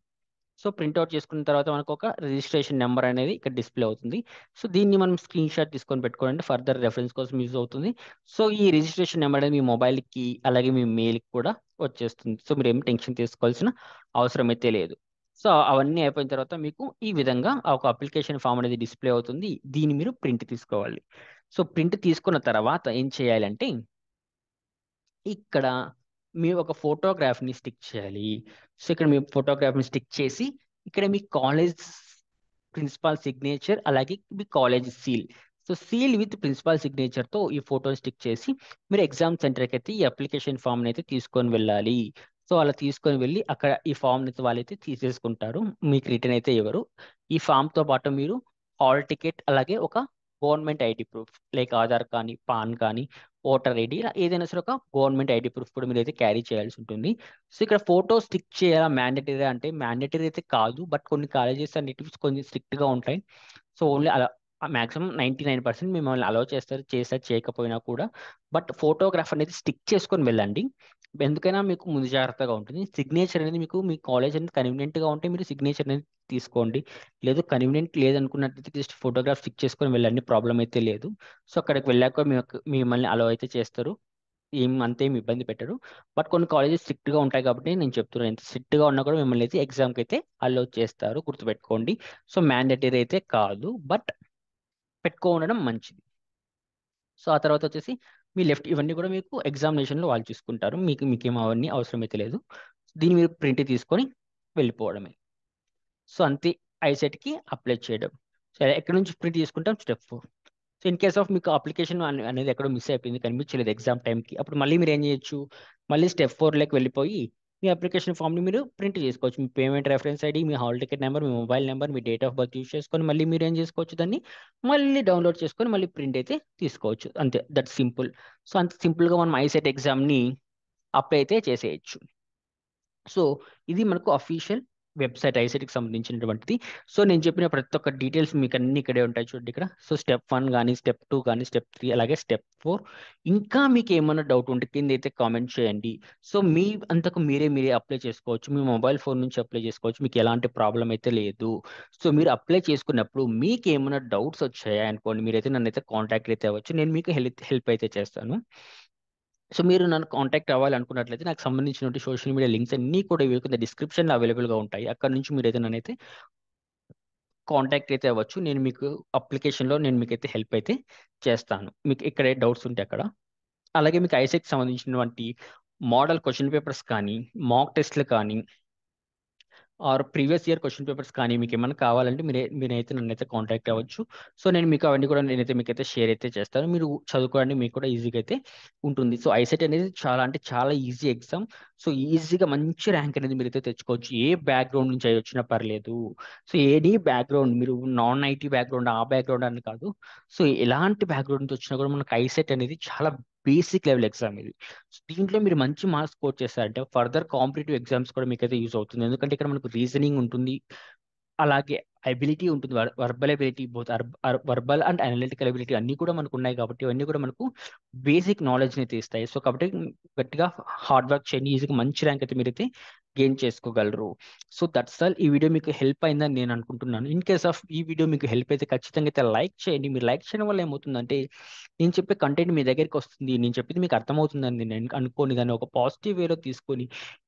సో ప్రింట్అవుట్ చేసుకున్న తర్వాత మనకు ఒక రిజిస్ట్రేషన్ నెంబర్ అనేది ఇక్కడ డిస్ప్లే అవుతుంది. సో దీన్ని మనం స్క్రీన్ షాట్ తీసుకొని పెట్టుకోండి, ఫర్దర్ రెఫరెన్స్ కోసం యూజ్ అవుతుంది. సో ఈ రిజిస్ట్రేషన్ నెంబర్ అనేది మీ మొబైల్కి అలాగే మీ మెయిల్కి కూడా వచ్చేస్తుంది. సో మీరు ఏం టెన్షన్ తీసుకోవాల్సిన అవసరం అయితే లేదు. సో అవన్నీ అయిపోయిన తర్వాత మీకు ఈ విధంగా ఒక అప్లికేషన్ ఫామ్ అనేది డిస్ప్లే అవుతుంది. దీన్ని మీరు ప్రింట్ తీసుకోవాలి. సో ప్రింట్ తీసుకున్న తర్వాత ఏం చేయాలంటే ఇక్కడ మీరు ఒక ఫోటోగ్రాఫ్ని స్టిక్ చేయాలి. సో ఇక్కడ మీ ఫోటోగ్రాఫ్ని స్టిక్ చేసి ఇక్కడ మీ కాలేజ్ ప్రిన్సిపాల్ సిగ్నేచర్ అలాగే మీ college seal. So seal with principal సిగ్నేచర్తో ఈ ఫోటోని స్టిక్ చేసి మీరు ఎగ్జామ్ సెంటర్కి అయితే ఈ అప్లికేషన్ ఫామ్ని అయితే తీసుకొని వెళ్ళాలి. సో అలా తీసుకొని వెళ్ళి అక్కడ ఈ ఫామ్ అయితే వాళ్ళైతే తీసేసుకుంటారు, మీకు రిటర్న్ అయితే ఇవ్వరు. ఈ ఫామ్తో పాటు మీరు హాల్ టికెట్ అలాగే ఒక government ID proof like Aadhaar కానీ పాన్ కానీ ఓటర్ ఐడి ఇలా ఏదైనా సరే ఒక గవర్నమెంట్ ఐడి ప్రూఫ్ కూడా మీరు అయితే క్యారీ చేయాల్సి ఉంటుంది. సో ఇక్కడ ఫోటో స్టిక్ చేయాలా మ్యాండేటరీ అంటే మ్యాండేటరీ అయితే కాదు, బట్ కొన్ని కాలేజెస్ అనేటివి కొంచెం స్ట్రిక్ట్గా ఉంటాయి. సో ఓన్లీ అలా మాక్సిమం 99% మిమ్మల్ని అలౌ చేస్తారు, చేస్తారు చేయకపోయినా కూడా. బట్ ఫోటోగ్రాఫ్ అనేది స్టిక్ చేసుకొని వెళ్ళండి, ఎందుకైనా మీకు ముందు జాగ్రత్తగా ఉంటుంది. సిగ్నేచర్ అనేది మీకు మీ కాలేజ్ అనేది కన్వీనియంట్గా ఉంటే మీరు సిగ్నేచర్ అనేది తీసుకోండి, లేదు కన్వీనియంట్ లేదనుకున్నట్లయితే జస్ట్ ఫోటోగ్రాఫ్ స్టిక్ చేసుకొని వెళ్ళండి, ప్రాబ్లం అయితే లేదు. సో అక్కడికి వెళ్ళాక మిమ్మల్ని అలౌ అయితే చేస్తారు, అంతేం ఇబ్బంది పెట్టరు. బట్ కొన్ని కాలేజెస్ స్ట్రిక్ట్గా ఉంటాయి కాబట్టి నేను చెప్తున్నాను, ఎంత స్ట్రిక్ట్గా ఉన్నా కూడా మిమ్మల్ని అయితే ఎగ్జామ్కి అయితే అలౌ చేస్తారు, గుర్తుపెట్టుకోండి. సో మ్యాండేటరీ అయితే కాదు, బట్ పెట్టుకో ఉండడం మంచిది. సో ఆ తర్వాత వచ్చేసి మీ లెఫ్ట్ ఇవన్నీ కూడా మీకు ఎగ్జామినేషన్లో వాళ్ళు చూసుకుంటారు, మీకేం అవన్నీ అవసరం అయితే లేదు. దీన్ని మీరు ప్రింట్ తీసుకొని వెళ్ళిపోవడమే. సో అంతే, ఐసెట్కి అప్లై చేయడం. సరే ఎక్కడి నుంచి ప్రింట్ తీసుకుంటాం, step 4. So in case of మీకు అప్లికేషన్ అనేది ఎక్కడో మిస్ అయిపోయింది, కనిపించలేదు ఎగ్జామ్ టైంకి, అప్పుడు మళ్ళీ మీరు ఏం చేయొచ్చు, మళ్ళీ స్టెప్ 4లోకి వెళ్ళిపోయి మీ అప్లికేషన్ ఫామ్ని మీరు ప్రింట్ చేసుకోవచ్చు. మీ పేమెంట్ రెఫరెన్స్ ఐడి, మీ హాల్ టికెట్ నెంబర్, మీ మొబైల్ నెంబర్, మీ డేట్ ఆఫ్ బర్త్ యూస్ చేసుకొని మళ్ళీ మీరు ఏం చేసుకోవచ్చు, దాన్ని మళ్ళీ డౌన్లోడ్ చేసుకొని మళ్ళీ ప్రింట్ అయితే తీసుకోవచ్చు, అంతే, దట్ సింపుల్. సో అంత సింపుల్గా మనం ఐసెట్ ఎగ్జామ్ని అప్లై అయితే చేసేయచ్చు. సో ఇది మనకు అఫీషియల్ వెబ్సైట్ ఐసెట్కి సంబంధించినటువంటిది. సో నేను చెప్పిన ప్రతి ఒక్క డీటెయిల్స్ మీకు అన్ని ఇక్కడే ఉంటాయి చూడండి ఇక్కడ. సో స్టెప్ 1 కానీ స్టెప్ 2 కానీ స్టెప్ 3 అలాగే స్టెప్ 4. ఇంకా మీకు ఏమైనా డౌట్ ఉంటే కింద అయితే కామెంట్ చేయండి. సో మీ అంతకు మీరే అప్లై చేసుకోవచ్చు, మీ మొబైల్ ఫోన్ నుంచి అప్లై చేసుకోవచ్చు, మీకు ఎలాంటి ప్రాబ్లం అయితే లేదు. సో మీరు అప్లై చేసుకున్నప్పుడు మీకు ఏమైనా డౌట్స్ వచ్చాయా అనుకోండి, మీరైతే నన్ను అయితే కాంటాక్ట్ అయితే అవ్వచ్చు, నేను మీకు హెల్ప్ అయితే చేస్తాను. సో మీరు నన్ను కాంటాక్ట్ అవ్వాలి అనుకున్నట్లయితే నాకు సంబంధించిన సోషల్ మీడియా లింక్స్ అన్నీ కూడా ఇవి కింద డిస్క్రిప్షన్లో అవైలబుల్గా ఉంటాయి, అక్కడ నుంచి మీరు అయితే నన్నైతే కాంటాక్ట్ అయితే అవ్వచ్చు. నేను మీకు అప్లికేషన్లో నేను మీకు అయితే హెల్ప్ అయితే చేస్తాను, మీకు ఇక్కడ డౌట్స్ ఉంటే అక్కడ. అలాగే మీకు ఐసెట్ సంబంధించినటువంటి మోడల్ క్వశ్చన్ పేపర్స్ కానీ మాక్ టెస్ట్లు కానీ or previous year question papers కానీ మీకు ఏమైనా కావాలంటే మీరైతే నన్నైతే కాంటాక్ట్ అవ్వచ్చు. సో నేను మీకు అవన్నీ కూడా నేనైతే మీకైతే షేర్ అయితే చేస్తాను, మీరు చదువుకోవడానికి మీకు కూడా ఈజీగా అయితే ఉంటుంది. సో ఐసెట్ అనేది చాలా అంటే చాలా ఈజీ ఎగ్జామ్. సో ఈజీగా మంచి ర్యాంక్ అనేది మీరైతే తెచ్చుకోవచ్చు, ఏ బ్యాక్గ్రౌండ్ నుంచి అయి వచ్చినా పర్లేదు. సో ఏది బ్యాక్గ్రౌండ్, మీరు నాన్ ఐటీ బ్యాక్గ్రౌండ్ ఆ బ్యాక్గ్రౌండ్ అని కాదు, సో ఎలాంటి బ్యాక్గ్రౌండ్ నుంచి వచ్చినా కూడా మనకు ఐసెట్ అనేది చాలా బేసిక్ లెవెల్ ఎగ్జామ్ ఇది. సో దీంట్లో మీరు మంచి మార్క్స్ స్కోర్ చేస్తారంటే ఫర్దర్ కాంపిటేటివ్ ఎగ్జామ్స్ కూడా మీకు అయితే యూజ్ అవుతుంది, ఎందుకంటే ఇక్కడ మనకు రీజనింగ్ ఉంటుంది, అలాగే ఎబిలిటీ ఉంటుంది, verbal ability, both verbal and analytical ability అన్నీ కూడా మనకు ఉన్నాయి కాబట్టి ఇవన్నీ కూడా మనకు బేసిక్ నాలెడ్జ్ని తీస్తాయి. సో కాబట్టి గట్టిగా హార్డ్ వర్క్ చేయండి, ఈజీగా మంచి ర్యాంక్ అయితే మీరైతే గెయిన్ చేసుకోగలరు. సో దట్స్ ఆల్, ఈ వీడియో మీకు హెల్ప్ అయిందని నేను అనుకుంటున్నాను. ఇన్ కేస్ ఆఫ్ ఈ వీడియో మీకు హెల్ప్ అయితే ఖచ్చితంగా అయితే లైక్ చేయండి. మీరు లైక్ చేయడం వల్ల ఏమవుతుందంటే నేను చెప్పే కంటెంట్ మీ దగ్గరికి వస్తుంది, నేను చెప్పింది మీకు అర్థమవుతుందని నేను అనుకోని దాన్ని ఒక పాజిటివ్ వేలో తీసుకొని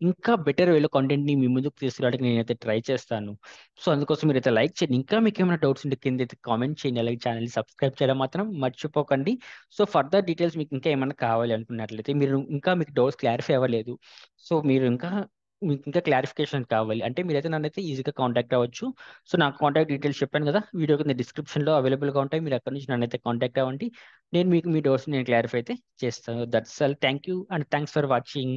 ఇంకా బెటర్ వేలో కంటెంట్ని మీ ముందుకు తీసుకురావడానికి నేనైతే ట్రై చేస్తాను. సో అందుకోసం మీరైతే లైక్ చేయండి, ఇంకా మీకు ఏమైనా డౌట్స్ ఉంటే కింద అయితే కామెంట్ చేయండి, అలాగే ఛానల్ని సబ్స్క్రైబ్ చేయడం మాత్రం మర్చిపోకండి. సో ఫర్దర్ డీటెయిల్స్ మీకు ఇంకా ఏమైనా కావాలి అనుకున్నట్లయితే, మీరు ఇంకా మీకు డౌట్స్ క్లారిఫై అవ్వలేదు, సో మీకు ఇంకా క్లారిఫికేషన్ కావాలి అంటే మీరైతే నన్నైతే ఈజీగా కాంటాక్ట్ అవ్వచ్చు. సో నా కాంటాక్ట్ డీటెయిల్స్ చెప్పాను కదా, వీడియో కింద డిస్క్రిప్షన్లో అవైలబుల్గా ఉంటాయి, మీరు అక్కడ నుంచి నన్నైతే కాంటాక్ట్ అవ్వండి. నేను మీకు మీ డౌట్స్ నేను క్లారిఫై అయితే చేస్తాను. That's all, thank you and thanks for watching.